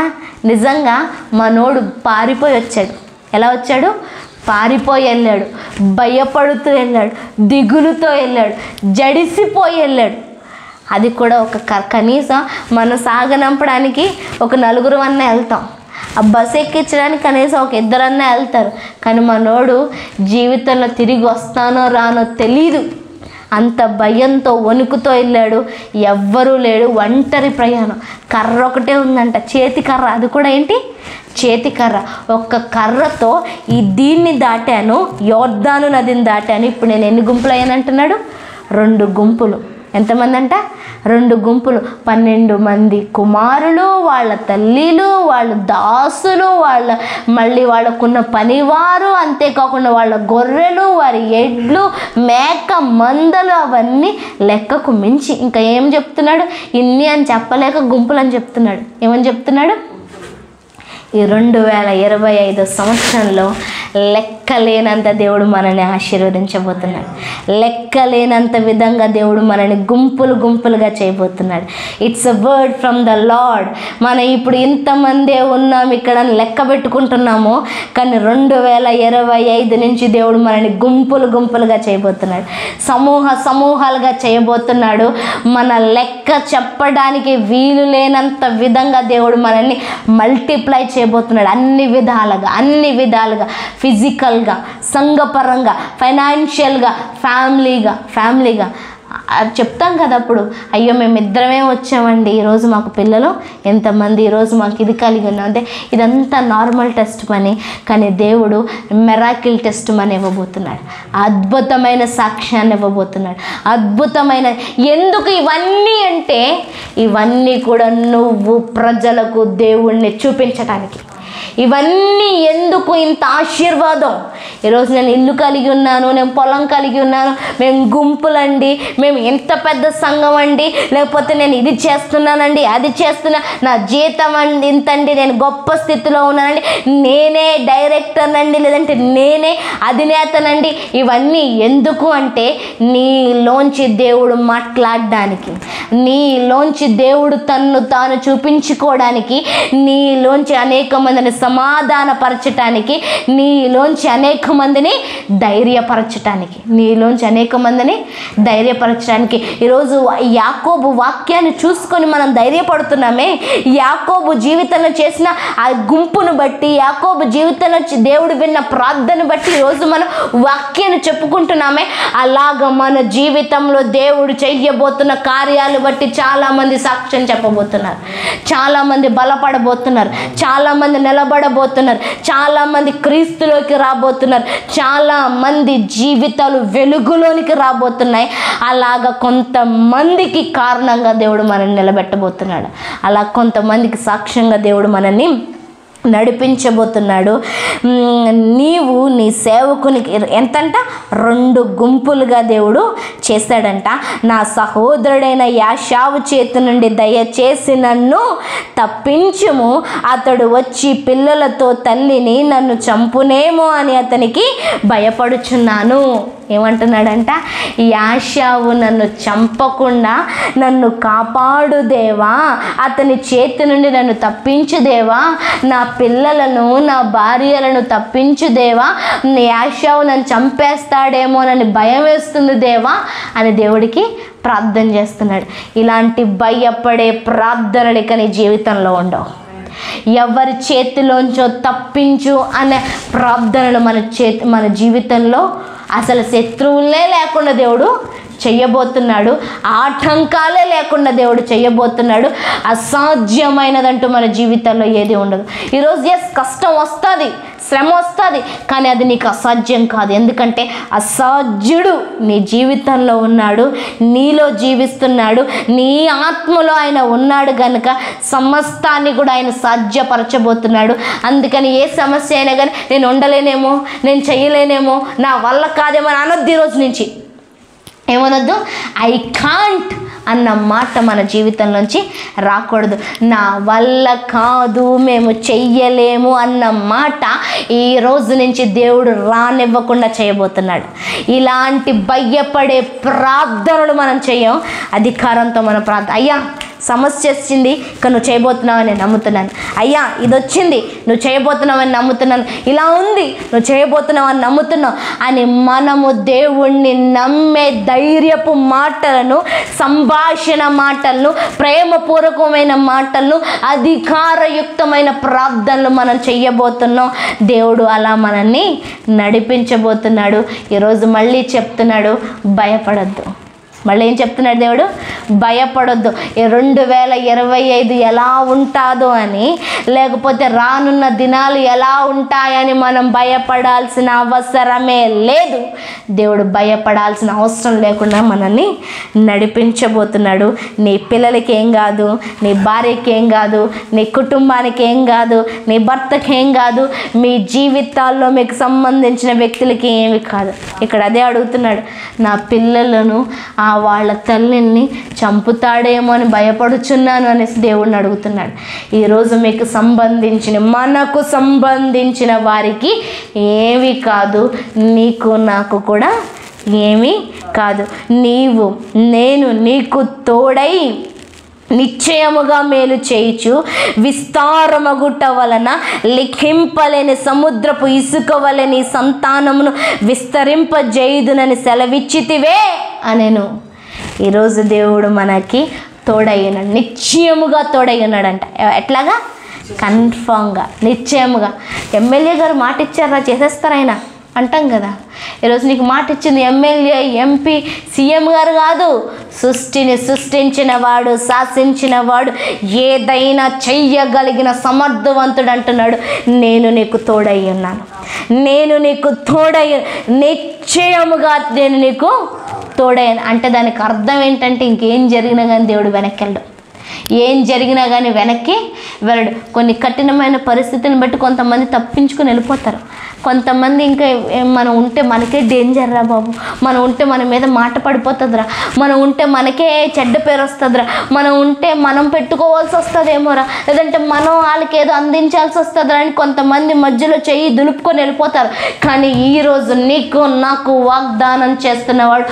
నిజంగా మనోడు పారిపోయి వచ్చాడు. ఎలా వచ్చాడు? పారిపోయి వెళ్ళాడు, భయపడుతూ వెళ్ళాడు, దిగులుతో వెళ్ళాడు, జడిసిపోయి వెళ్ళాడు. అది కూడా ఒక కనీసం మనం సాగనంపడానికి ఒక 4 అన్నా వెళ్తాం. ఆ బస్సు ఎక్కించడానికి కనీసం ఒక 2 వెళ్తారు. కానీ మనోడు జీవితంలో తిరిగి వస్తానో రానో తెలీదు. అంత భయంతో వణుకుతో వెళ్ళాడు. ఎవ్వరూ లేడు, ఒంటరి ప్రయాణం. కర్ర ఒకటే ఉందంట, చేతి కర్ర. అది కూడా ఏంటి? చేతి కర్ర. ఒక్క కర్రతో దీన్ని దాటాను, యోర్దాను నదిని దాటాను. ఇప్పుడు నేను ఎన్ని గుంపులు అయ్యానంటున్నాడు? 2 గుంపులు. ఎంతమంది అంట? 2 గుంపులు. 12 మంది కుమారులు, వాళ్ళ తల్లిలు, వాళ్ళ దాసులు, మళ్ళీ వాళ్ళకున్న పనివారు, అంతేకాకుండా వాళ్ళ గొర్రెలు, వారి ఎడ్లు, మేక మందలు, అవన్నీ లెక్కకు మించి. ఇంకా ఏం చెప్తున్నాడు? ఇన్ని అని చెప్పలేక గుంపులు అని చెప్తున్నాడు. ఏమని చెప్తున్నాడు? ఈ 2025 సంవత్సరంలో లెక్కలేనంత దేవుడు మనల్ని ఆశీర్వదించబోతున్నాడు. లెక్కలేనంత విధంగా దేవుడు మనల్ని గుంపులు గుంపులుగా చేయబోతున్నాడు. It's a word from the lord. మనం ఇప్పుడు ఇంతమందే ఉన్నాం ఇక్కడ లెక్క పెట్టుకుంటున్నాము, కానీ 2025 నుంచి దేవుడు మనల్ని గుంపులు గుంపులుగా చేయబోతున్నాడు, సమూహాలుగా చేయబోతున్నాడు. మన లెక్క చెప్పడానికి వీలు లేనంత విధంగా దేవుడు మనల్ని మల్టిప్లై చేయబోతున్నాడు. అన్ని విధాలుగా ఫిజికల్గా, సంఘపరంగా, ఫైనాన్షియల్గా, ఫ్యామిలీగా. చెప్తాం కదా అప్పుడు, అయ్యో మేము ఇద్దరమే వచ్చామండి, ఈరోజు మాకు పిల్లలు ఎంతమంది, ఈరోజు మాకు ఇది కలిగి ఉన్నాం అంటే ఇదంతా నార్మల్ టెస్ట్ మనీ, కానీ దేవుడు మెరాకిల్ టెస్ట్ మనీ ఇవ్వబోతున్నాడు. అద్భుతమైన సాక్ష్యాన్ని ఇవ్వబోతున్నాడు. అద్భుతమైన. ఎందుకు ఇవన్నీ అంటే, ఇవన్నీ కూడా నువ్వు ప్రజలకు దేవుణ్ణి చూపించటానికి. ఇవన్నీ ఎందుకు? ఇంత ఆశీర్వాదం. ఈరోజు నేను ఇల్లు కలిగి ఉన్నాను, నేను పొలం కలిగి ఉన్నాను, మేము గుంపులండి, మేము ఎంత పెద్ద సంఘం అండి, లేకపోతే నేను ఇది చేస్తున్నానండి, అది చేస్తున్నా, నా జీతం అండి ఇంతండి, నేను గొప్ప స్థితిలో ఉన్నానండి, నేనే డైరెక్టర్నండి, లేదంటే నేనే అధినేతనండి. ఇవన్నీ ఎందుకు అంటే నీలోంచి దేవుడు మాట్లాడడానికి, నీలోంచి దేవుడు తన్ను తాను చూపించుకోవడానికి, నీలోంచి అనేక మందిని సమాధానపరచటానికి, నీలోంచి అనేక మందిని ధైర్యపరచటానికి, ఈరోజు యాకోబు వాక్యాన్ని చూసుకొని మనం ధైర్యపడుతున్నామే. యాకోబు జీవితంలో చేసిన ఆ గుంపును బట్టి, యాకోబు జీవితంలో దేవుడు విన్న ప్రార్థన బట్టి ఈరోజు మనం వాక్యాన్ని చెప్పుకుంటున్నామే. అలాగ మన జీవితంలో దేవుడు చెయ్యబోతున్న కార్యాలు బట్టి చాలామంది సాక్ష్యం చెప్పబోతున్నారు, చాలామంది బలపడబోతున్నారు, చాలామంది నిలబడబోతున్నారు, చాలామంది క్రీస్తులోకి రాబోతున్నారు, చాలామంది జీవితాలు వెలుగులోనికి రాబోతున్నాయి. అలాగా కొంతమందికి కారణంగా దేవుడు మనల్ని నిలబెట్టబోతున్నాడు. అలా కొంతమందికి సాక్ష్యంగా దేవుడు మనల్ని నడిపించబోతున్నాడు. నీవు నీ సేవకునికి ఎంతంట? 2 గుంపులుగా దేవుడు చేశాడంట. నా సహోదరుడైన యాషావు చేతి నుండి దయచేసి నన్ను తప్పించుము, అతడు వచ్చి పిల్లలతో తల్లిని నన్ను చంపునేమో అని అతనికి భయపడుచున్నాను. ఏమంటున్నాడంట? యాషావు నన్ను చంపకుండా నన్ను కాపాడు దేవా, అతని చేతి నుండి నన్ను తప్పించు దేవా, నా పిల్లలను నా భార్యలను తప్పించు దేవా, యాషావు నన్ను చంపేస్తాడేమోనని భయం వేస్తుంది దేవా అని దేవుడికి ప్రార్థన చేస్తున్నాడు. ఇలాంటి భయపడే ప్రార్థనలు ఇక నీ జీవితంలో ఉండవు. ఎవరి చేతిలోంచో తప్పించు అనే ప్రార్థనలు మన జీవితంలో అసలు శత్రువులే లేకుండా దేవుడు చెయ్యబోతున్నాడు. ఆటంకాలే లేకుండా దేవుడు చెయ్యబోతున్నాడు. అసాధ్యమైనదంటూ మన జీవితంలో ఏది ఉండదు. ఈరోజు కష్టం వస్తుంది, శ్రమ వస్తుంది, కానీ అది నీకు అసాధ్యం కాదు. ఎందుకంటే అసాధ్యుడు నీ జీవితంలో ఉన్నాడు, నీలో జీవిస్తున్నాడు, నీ ఆత్మలో ఆయన ఉన్నాడు కనుక సమస్తాన్ని కూడా ఆయన సాధ్యపరచబోతున్నాడు. అందుకని ఏ సమస్య అయినా కానీ నేను ఉండలేనేమో, నేను చెయ్యలేనేమో, నా వల్ల కాదేమో అని అనొద్దు. ఈరోజు నుంచి ఏమనొద్దు? ఐ కాంట్ అన్న మాట మన జీవితంలోంచి రాకూడదు. నా వల్ల కాదు, మేము చెయ్యలేము అన్న మాట ఈ రోజు నుంచి దేవుడు రానివ్వకుండా చేయబోతున్నాడు. ఇలాంటి భయపడే ప్రార్థనలు మనం చెయ్యం. అధికారంతో మన ప్రార్థన, అయ్యా సమస్య వచ్చింది ఇక నువ్వు చేయబోతున్నావని నేను నమ్ముతున్నాను, అయ్యా ఇది వచ్చింది నువ్వు చేయబోతున్నావని నమ్ముతున్నాను, ఇలా ఉంది నువ్వు చేయబోతున్నావని నమ్ముతున్నావు అని మనము దేవుణ్ణి నమ్మే ధైర్యపు మాటలను, సంభాషణ మాటలను, ప్రేమపూర్వకమైన మాటలను, అధికారయుక్తమైన ప్రార్థనలు మనం చెయ్యబోతున్నాం. దేవుడు అలా మనల్ని నడిపించబోతున్నాడు. ఈరోజు మళ్ళీ చెప్తున్నాడు, భయపడద్దు. మళ్ళీ ఏం చెప్తున్నాడు దేవుడు? భయపడొద్దు. 2025 ఎలా ఉంటుందో అని, లేకపోతే రానున్న దినాలు ఎలా ఉంటాయని మనం భయపడాల్సిన అవసరమే లేదు. దేవుడు భయపడాల్సిన అవసరం లేకుండా మనల్ని నడిపించబోతున్నాడు. నీ పిల్లలకి ఏం కాదు, నీ భార్యకి ఏం కాదు, నీ కుటుంబానికి ఏం కాదు, నీ భర్తకి ఏం కాదు, మీ జీవితాల్లో మీకు సంబంధించిన వ్యక్తులకి ఏమి కాదు. ఇక్కడ అదే అడుగుతున్నాడు, నా పిల్లలను వాళ్ళ తల్లిని చంపుతాడేమో అని భయపడుచున్నాను అనేసి దేవుడిని అడుగుతున్నాడు. ఈరోజు మీకు సంబంధించిన, మనకు సంబంధించిన వారికి ఏమి కాదు, నీకు నాకు కూడా ఏమీ కాదు. నేను నీకు తోడై నిశ్చయముగా మేలు చేయుచు విస్తారమగుట వలన లిఖింపలేని సముద్రపు ఇసుక వలె నీ సంతానమును విస్తరింపజేయుదునని సెలవిచ్చితివే అనేను. ఈరోజు దేవుడు మనకి తోడయ్యున్నాడు, నిశ్చయముగా తోడయ్యున్నాడంట. ఎట్లాగా? కన్ఫామ్గా, నిశ్చయముగా. ఎమ్మెల్యే గారు మాట ఇచ్చారా, చేసేస్తారైనా అంటాం కదా. ఈరోజు నీకు మాట ఇచ్చింది ఎమ్మెల్యే, ఎంపీ, సీఎం గారు కాదు, సృష్టిని సృష్టించిన వాడు, శాసించిన వాడు, ఏదైనా చెయ్యగలిగిన సమర్థవంతుడు అంటున్నాడు, నేను నీకు తోడై ఉన్నాను, నేను నీకు తోడై, నిశ్చయముగా నేను నీకు తోడయ్యాను. అంటే దానికి అర్థం ఏంటంటే ఇంకేం జరిగినా కానీ దేవుడు వెనక్కి వెళ్ళడు, ఏం జరిగినా కానీ వెనక్కి వెళ్ళడు. కొన్ని కఠినమైన పరిస్థితులను బట్టి కొంతమంది తప్పించుకొని వెళ్ళిపోతారు. కొంతమంది ఇంకా మనం ఉంటే మనకే డేంజర్ రా బాబు, మనం ఉంటే మన మీద మాట పడిపోతుందిరా, మనం ఉంటే మనకే చెడ్డ పేరు వస్తుందిరా, మనం ఉంటే మనం పెట్టుకోవాల్సి వస్తుందేమోరా, లేదంటే మనం వాళ్ళకి ఏదో అందించాల్సి వస్తుందిరా అని కొంతమంది మధ్యలో చెయ్యి దులుపుకొని వెళ్ళిపోతారు. కానీ ఈరోజు నీకు నాకు వాగ్దానం చేస్తున్నవాడు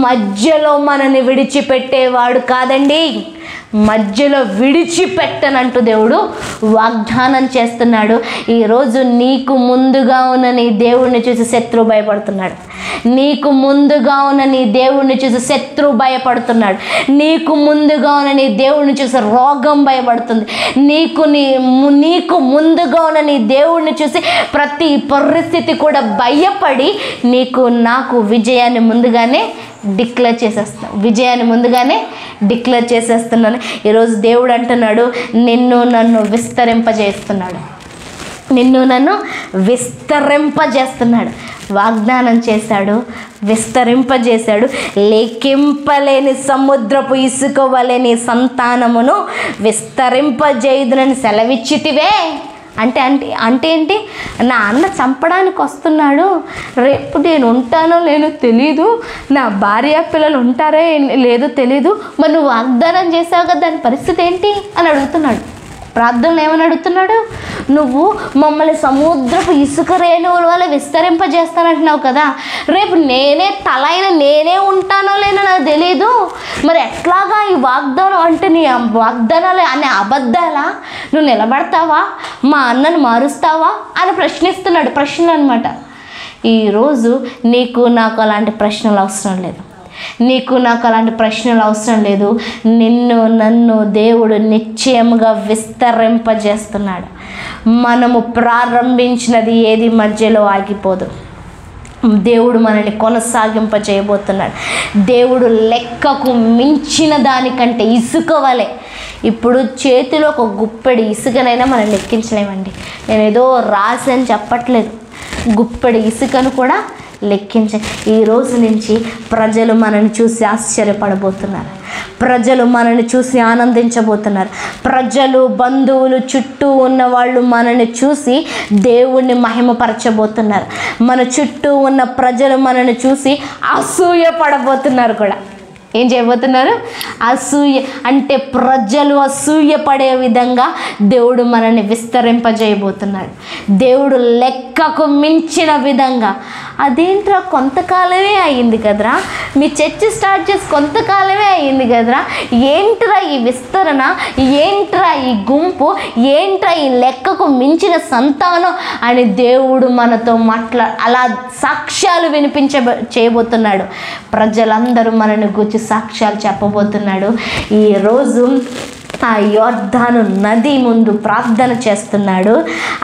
మధ్యలో మనని విడిచిపెట్టేవాడు కాదండి, మధ్యలో విడిచిపెట్టనంటూ దేవుడు వాగ్దానం చేస్తున్నాడు. ఈరోజు నీకు ముందుగా ఉన్న నీ దేవుడిని చూసి శత్రువు భయపడుతున్నాడు, నీకు ముందుగా ఉన్న నీ దేవుడిని చూసి శత్రువు భయపడుతున్నాడు, నీకు ముందుగా ఉన్న నీ దేవుడిని చూసి రోగం భయపడుతుంది, నీకు ముందుగా ఉన్న నీ దేవుడిని చూసి ప్రతి పరిస్థితి కూడా భయపడి నీకు నాకు విజయాన్ని ముందుగానే డిక్లేర్ చేసేస్తున్నాను, విజయాన్ని ముందుగానే డిక్లేర్ చేసేస్తున్నాను. ఈరోజు దేవుడు అంటున్నాడు, నిన్ను నన్ను విస్తరింపజేస్తున్నాడు, నిన్ను నన్ను విస్తరింపజేస్తున్నాడు. వాగ్దానం చేశాడు, విస్తరింపజేశాడు. లెక్కింపలేని సముద్రపు ఇసుక వలె నీ సంతానమును విస్తరింపజేయుదునని సెలవిచ్చితివే. అంటే అంటే అంటే ఏంటి? నా అన్న చంపడానికి వస్తున్నాడు, రేపు నేను ఉంటానో లేదో తెలీదు, నా భార్య పిల్లలు ఉంటారో లేదో తెలీదు, మరి నువ్వు వాగ్దానం చేసావు కదా, దాని పరిస్థితి ఏంటి అని అడుగుతున్నాడు. ప్రార్థనలు ఏమని అడుగుతున్నాడు? నువ్వు మమ్మల్ని సముద్రపు ఇసుక రేణువుల వల్ల విస్తరింపజేస్తానంటున్నావు కదా, రేపు నేనే ఉంటానో లేనో నాకు తెలీదు, మరి ఎట్లాగా ఈ వాగ్దానం, అంటే నీ వాగ్దానాలు అనే అబద్ధాలా, నువ్వు నిలబడతావా, మా అన్నను మారుస్తావా అని ప్రశ్నిస్తున్నాడు. ప్రశ్నలు అనమాట. ఈరోజు నీకు నాకు అలాంటి ప్రశ్నలు అవసరం లేదు, నీకు నాకు అలాంటి ప్రశ్నలు అవసరం లేదు. నిన్ను నన్ను దేవుడు నిశ్చయముగా విస్తరింపజేస్తున్నాడు. మనము ప్రారంభించినది ఏది మధ్యలో ఆగిపోదు. దేవుడు మనల్ని కొనసాగింపజేయబోతున్నాడు. దేవుడు లెక్కకు మించిన దానికంటే ఇసుక వలె, ఇప్పుడు చేతిలో ఒక గుప్పెడి ఇసుకనైనా మనం లెక్కించలేమండి. నేను ఏదో రాసి అని చెప్పట్లేదు, గుప్పెడి ఇసుకను కూడా లెక్కించే. ఈ రోజు నుంచి ప్రజలు మనల్ని చూసి ఆశ్చర్యపడబోతున్నారు, ప్రజలు మనల్ని చూసి ఆనందించబోతున్నారు, ప్రజలు, బంధువులు, చుట్టూ ఉన్న వాళ్ళు మనల్ని చూసి దేవుణ్ణి మహిమపరచబోతున్నారు, మన చుట్టూ ఉన్న ప్రజలు మనల్ని చూసి అసూయపడబోతున్నారు కూడా. ఏం చేయబోతున్నారు? అసూయ. అంటే ప్రజలు అసూయపడే విధంగా దేవుడు మనల్ని విస్తరింపజేయబోతున్నాడు. దేవుడు లెక్కకు మించిన విధంగా. అదేంట్రా, కొంతకాలమే అయ్యింది కదరా, మీ చర్చ్ స్టార్ట్ చేసి కొంతకాలమే అయ్యింది కదరా, ఏంట్రా ఈ విస్తరణ, ఏంట్రా ఈ గుంపు, ఏంట్రా ఈ లెక్కకు మించిన సంతానం అని దేవుడు మనతో అలా సాక్ష్యాలు చేయబోతున్నాడు. ప్రజలందరూ మనల్ని గురించి సాక్ష్యాలు చెప్పబోతున్నాడు. ఈరోజు ఆ యోర్దాను నది ముందు ప్రార్థన చేస్తున్నాడు.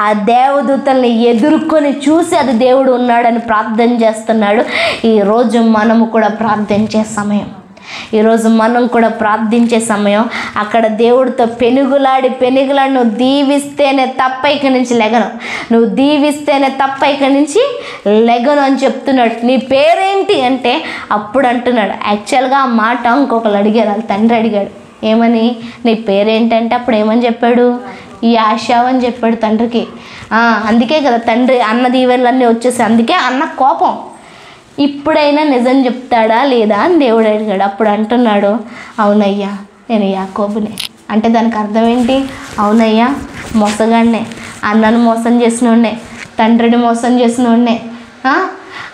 ఆ దేవదూతల్ని ఎదుర్కొని చూసి అది దేవుడు ఉన్నాడని ప్రార్థన చేస్తున్నాడు. ఈరోజు మనము కూడా ప్రార్థించే సమయం. ఈరోజు మనం కూడా ప్రార్థించే సమయం అక్కడ దేవుడితో పెనుగులాడి నువ్వు దీవిస్తేనే తప్ప ఇక్కడి నుంచి లెగను, నువ్వు దీవిస్తేనే తప్ప ఇక్కడి నుంచి లెగను అని చెప్తున్నాడు. నీ పేరేంటి అంటే అప్పుడు అంటున్నాడు. యాక్చువల్గా ఆ మాట ఇంకొకరు అడిగారు, వాళ్ళ తండ్రి అడిగాడు, ఏమని, నీ పేరేంటంటే అప్పుడు ఏమని చెప్పాడు, ఈ ఆశావు అని చెప్పాడు తండ్రికి. అందుకే కదా తండ్రి అన్న దీవెనలన్నీ వచ్చేసి, అందుకే అన్న కోపం. ఇప్పుడైనా నిజం చెప్తాడా లేదా అని దేవుడు అడిగాడు. అప్పుడు అంటున్నాడు, అవునయ్యా నేను యాకోబునే. అంటే దానికి అర్థం ఏంటి, అవునయ్యా మోసగాడినే, అన్నను మోసం చేసినోడినే, తండ్రిని మోసం చేసినోడినే,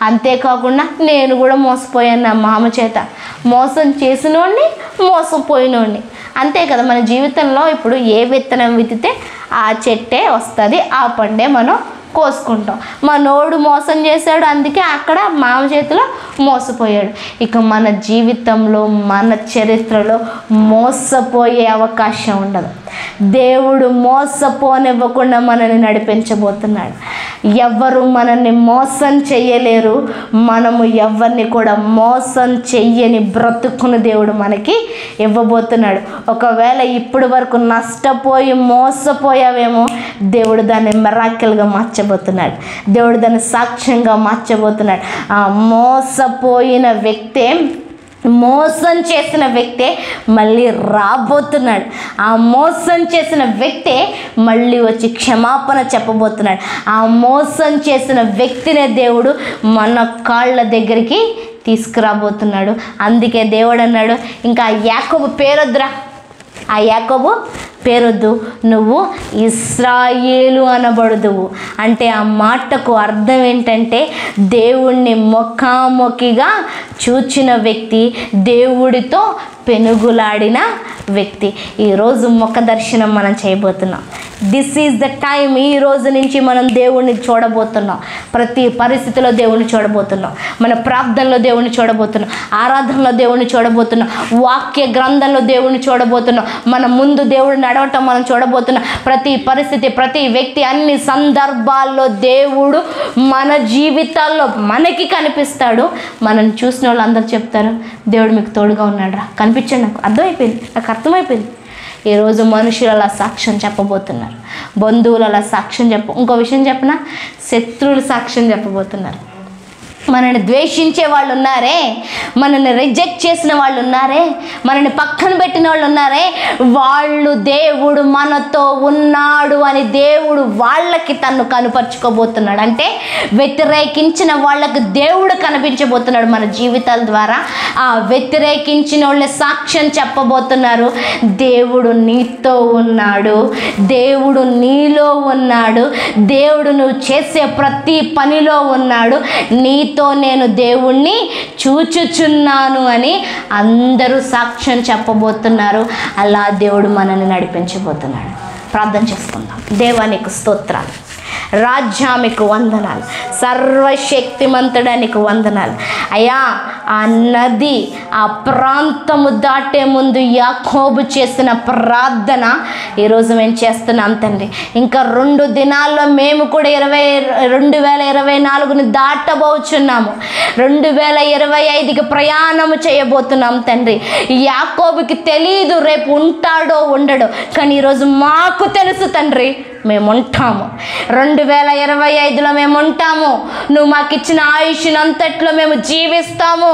అంతేకాకుండా నేను కూడా మోసపోయాను నా మామ చేత, మోసం చేసినోడిని మోసపోయినోడిని. అంతే కదా మన జీవితంలో ఇప్పుడు ఏ విత్తనం విత్తితే ఆ చెట్టే వస్తుంది, ఆ పండే మనం కోసుకుంటాం. మనోడు మోసం చేశాడు, అందుకే అక్కడ మామ చేతిలో మోసపోయాడు. ఇక మన జీవితంలో మన చరిత్రలో మోసపోయే అవకాశం ఉండదు. దేవుడు మోసపోనివ్వకుండా మనల్ని నడిపించబోతున్నాడు. ఎవ్వరు మనల్ని మోసం చెయ్యలేరు, మనము ఎవరిని కూడా మోసం చెయ్యని బ్రతుకును దేవుడు మనకి ఇవ్వబోతున్నాడు. ఒకవేళ ఇప్పటి వరకు నష్టపోయి మోసపోయావేమో, దేవుడు దాన్ని మిరాకిల్గా మార్చబోతున్నాడు, దేవుడు దాన్ని సాక్ష్యంగా మార్చబోతున్నాడు. ఆ మోసపోయిన వ్యక్తే, మోసం చేసిన వ్యక్తే మళ్ళీ రాబోతున్నాడు. ఆ మోసం చేసిన వ్యక్తే మళ్ళీ వచ్చి క్షమాపణ చెప్పబోతున్నాడు. ఆ మోసం చేసిన వ్యక్తినే దేవుడు మన కాళ్ళ దగ్గరికి తీసుకురాబోతున్నాడు. అందుకే దేవుడు అన్నాడు, ఇంకా యాకోబు పేరొద్దురా, ఆ యాకోబు పేరొద్దు, నువ్వు ఇశ్రాయేలు అనబడుదువు. అంటే ఆ మాటకు అర్థం ఏంటంటే దేవుణ్ణి ముఖాముఖిగా చూచిన వ్యక్తి, దేవుడితో పెనుగులాడిన వ్యక్తి. ఈరోజు ముఖ దర్శనం మనం చేయబోతున్నాం. This is the time. ఈ రోజు నుంచి మనం దేవుణ్ణి చూడబోతున్నాం. ప్రతి పరిస్థితిలో దేవుణ్ణి చూడబోతున్నాం. మన ప్రార్థనలో దేవుణ్ణి చూడబోతున్నాం, ఆరాధనలో దేవుణ్ణి చూడబోతున్నాం, వాక్య గ్రంథంలో దేవుణ్ణి చూడబోతున్నాం. మన ముందు దేవుడు నడవటం మనం చూడబోతున్నాం. ప్రతి పరిస్థితి, ప్రతి వ్యక్తి, అన్ని సందర్భాల్లో దేవుడు మన జీవితాల్లో మనకి కనిపిస్తాడు. మనం చూసిన వాళ్ళు అందరూ చెప్తారు, దేవుడు మీకు తోడుగా ఉన్నాడు రా, కనిపించండి, నాకు అర్థమైపోయింది, నాకు అర్థమైపోయింది. ఈరోజు మనుషులు అలా సాక్ష్యం చెప్పబోతున్నారు, బంధువులు అలా సాక్ష్యం ఇంకో విషయం చెప్పిన, శత్రువులు సాక్ష్యం చెప్పబోతున్నారు. మనల్ని ద్వేషించే వాళ్ళు ఉన్నారే, మనల్ని రిజెక్ట్ చేసిన వాళ్ళు ఉన్నారే, మనల్ని పక్కన పెట్టిన వాళ్ళు ఉన్నారే, వాళ్ళు దేవుడు మనతో ఉన్నాడు అని దేవుడు వాళ్ళకి తను కనుపరుచుకోబోతున్నాడు. అంటే వ్యతిరేకించిన వాళ్ళకి దేవుడు కనిపించబోతున్నాడు మన జీవితాల ద్వారా. ఆ వ్యతిరేకించిన వాళ్ళ సాక్ష్యం చెప్పబోతున్నారు, దేవుడు నీతో ఉన్నాడు, దేవుడు నీలో ఉన్నాడు, దేవుడు నువ్వు చేసే ప్రతి పనిలో ఉన్నాడు, నీతో నేను దేవుణ్ణి చూచుచున్నాను అని అందరూ సాక్ష్యం చెప్పబోతున్నారు. అలా దేవుడు మనల్ని నడిపించబోతున్నాడు. ప్రార్థన చేసుకుందాం. దేవానికి స్తోత్రాలు, రాజ్యానికి వందనాలు, సర్వశక్తిమంతుడానికి వందనాలు. అయ్యా ఆ నది, ఆ ప్రాంతము దాటే ముందు యాకోబు చేసిన ప్రార్థన ఈరోజు మేము చేస్తున్నాం తండ్రి. ఇంకా 2 దినాల్లో మేము కూడా 2024ని దాటబోచున్నాము. 2025కి ప్రయాణము చేయబోతున్నాం తండ్రి. యాకోబుకి తెలీదు రేపు ఉంటాడో ఉండడో, కానీ ఈరోజు మాకు తెలుసు తండ్రి, మేము ఉంటాము. 2025లో మేము ఉంటాము. నువ్వు మాకు ఇచ్చిన ఆయుష్నంతట్లో మేము జీవిస్తాము.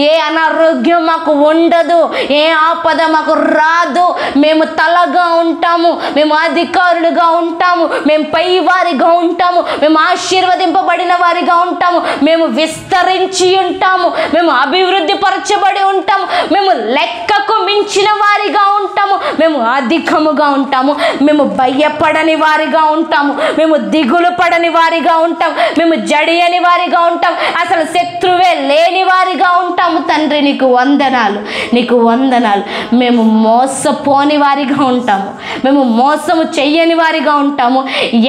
ఏ అనారోగ్యం మాకు ఉండదు, ఏ ఆపద మాకు రాదు. మేము తలగా ఉంటాము, మేము అధికారులుగా ఉంటాము, మేము పైవారిగా ఉంటాము, మేము ఆశీర్వదింపబడిన వారిగా ఉంటాము, మేము విస్తరించి ఉంటాము, మేము అభివృద్ధి పరచబడి ఉంటాము, మేము లెక్కకు మించిన వారిగా ఉంటాము, మేము అధికముగా ఉంటాము, మేము భయపడని వారిగా ఉంటాము, మేము దిగులు పడని వారిగా ఉంటాం, మేము జడియని వారిగా ఉంటాం, అసలు శత్రువే లేని వారిగా ఉంటాము. తండ్రి నీకు వందనాలు, నీకు వందనాలు. మేము మోసపోని వారిగా ఉంటాము, మేము మోసము చెయ్యని వారిగా ఉంటాము.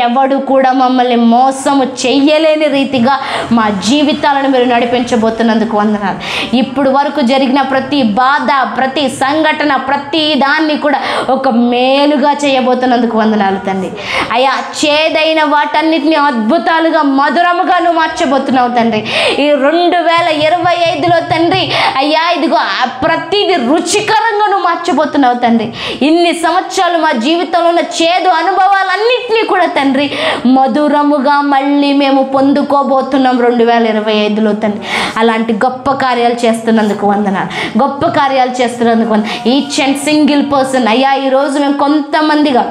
ఎవడు కూడా మమ్మల్ని మోసము చెయ్యలేని రీతిగా మా జీవితాలను మీరు నడిపించబోతున్నందుకు వందనాలు. ఇప్పుడు వరకు జరిగిన ప్రతి బాధ, ప్రతి సంఘటన, ప్రతి దాన్ని కూడా ఒక మేలుగా చేయబోతున్నందుకు వందనాలు తండ్రి. అయ్యా చేదైన వాటన్నిటిని అద్భుతాలుగా మధురముగా నువ్వు మార్చబోతున్నావు తండ్రి. ఈ 2025లో తండ్రి అయ్యా ఇదిగో ప్రతిదీ రుచికరంగా నువ్వు మార్చబోతున్నావు తండ్రి. ఇన్ని సంవత్సరాలు మా జీవితంలో ఉన్న చేదు అనుభవాలన్నింటినీ కూడా తండ్రి మధురముగా మళ్ళీ మేము పొందుకోబోతున్నాం 2025లో తండ్రి. అలాంటి గొప్ప కార్యాలు చేస్తున్నందుకు వందనాలు, గొప్ప కార్యాలు చేస్తున్నందుకు వందనాలు. ఈచ్ అండ్ సింగిల్ పర్సన్ అయ్యా ఈరోజు మేము కొంతమందిగా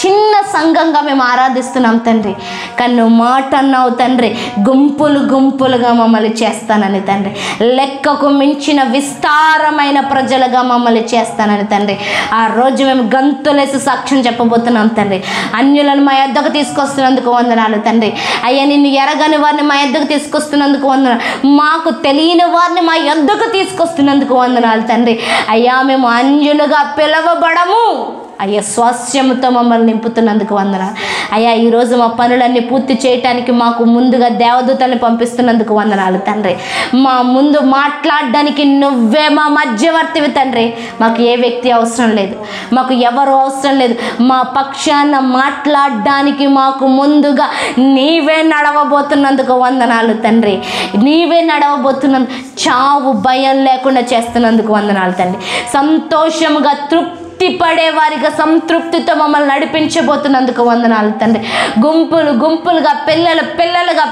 చిన్న సంఘంగా మేము ఆరాధిస్తున్నాం తండ్రి. కానీ నువ్వు మాట అన్నావు తండ్రి, గుంపులుగా మమ్మల్ని చేస్తానని తండ్రి, లెక్కకు మించిన విస్తారమైన ప్రజలుగా మమ్మల్ని చేస్తానని తండ్రి. ఆ రోజు మేము గంతులేసి సాక్ష్యం చెప్పబోతున్నాం తండ్రి. అన్యులను మా యొద్దకు తీసుకొస్తున్నందుకు వందనాలు తండ్రి. అయ్యా నిన్ను ఎరగని వారిని మా యొద్దకు తీసుకొస్తున్నందుకు వందనాలు, మాకు తెలియని వారిని మా యొద్దకు తీసుకొస్తున్నందుకు వందనాలు తండ్రి. అయ్యా మేము అన్యులుగా పిలవబడము అయ్యా, స్వాస్యముతో మమ్మల్ని నింపుతున్నందుకు వందనాలు అయ్యా. ఈరోజు మా పనులన్నీ పూర్తి చేయటానికి మాకు ముందుగా దేవదూతల్ని పంపిస్తున్నందుకు వందనాలు తండ్రి. మా ముందు మాట్లాడడానికి నువ్వే మా మధ్యవర్తివి తండ్రి. మాకు ఏ వ్యక్తి అవసరం లేదు, మాకు ఎవరు అవసరం లేదు. మా పక్షాన మాట్లాడడానికి మాకు ముందుగా నీవే నడవబోతున్నందుకు వందనాలు తండ్రి. నీవే నడవబోతున్నందుకు, చావు భయం లేకుండా చేస్తున్నందుకు వందనాలు తండ్రి. సంతోషముగా పడేవారిగా సంతృప్తితో మమ్మల్ని నడిపించబోతున్నందుకు వందనాలు తండ్రి. గుంపులుగా పిల్లలుగా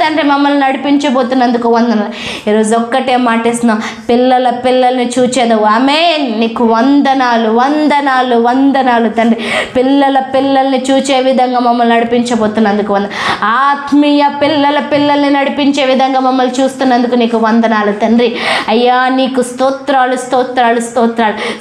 తండ్రి మమ్మల్ని నడిపించబోతున్నందుకు వందనాలు. ఈరోజు ఒక్కటే మాటేస్తున్నాం, పిల్లల్ని చూచేదవు. ఆమేన్. నీకు వందనాలు తండ్రి. పిల్లల్ని చూచే విధంగా మమ్మల్ని నడిపించబోతున్నందుకు వందనాలు. ఆత్మీయ పిల్లల్ని నడిపించే విధంగా మమ్మల్ని చూస్తున్నందుకు నీకు వందనాలు తండ్రి. అయ్యా నీకు స్తోత్రాలు.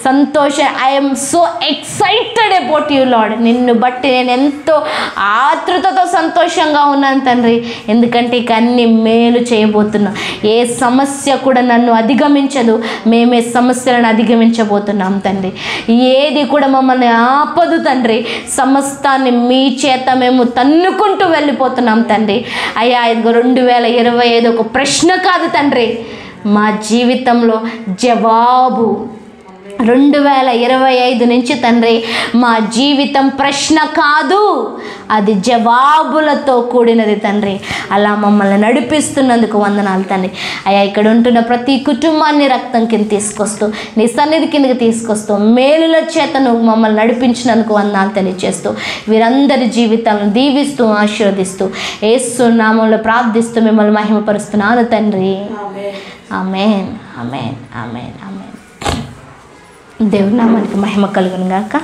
సంతోషం. I'm so excited about you lord. నిన్ను బట్టి నేను ఎంతో ఆతృతతో సంతోషంగా ఉన్నాను తండ్రి. ఎందుకంటే ఇక అన్ని మేలు చేయబోతున్నాం. ఏ సమస్య కూడా నన్ను అధిగమించదు, మేమే సమస్యలను అధిగమించబోతున్నాం తండ్రి. ఏది కూడా మమ్మల్ని ఆపదు తండ్రి. సమస్తాన్ని మీ చేత మేము తన్నుకుంటూ వెళ్ళిపోతున్నాం తండ్రి. అయ్యా ఇదిగో 2025 ఒక ప్రశ్న కాదు తండ్రి, మా జీవితంలో జవాబు. 2025 నుంచి తండ్రి మా జీవితం ప్రశ్న కాదు, అది జవాబులతో కూడినది తండ్రి. అలా మమ్మల్ని నడిపిస్తున్నందుకు వందనాలు తండ్రి. అయ్యా ఇక్కడ ఉంటున్న ప్రతి కుటుంబాన్ని రక్తం కింద తీసుకొస్తూ, నీ సన్నిధి కిందకి తీసుకొస్తూ, మేలుల చేత నువ్వు మమ్మల్ని నడిపించినందుకు వందనాలు తెలియజేస్తూ, వీరందరి జీవితాలను దీవిస్తూ ఆశీర్వదిస్తూ యేసు నామములో ప్రార్థిస్తూ మిమ్మల్ని మహిమపరుస్తున్నాను తండ్రి. ఆమేన్. దేవుని నామానికి మహిమ కలుగును గాక.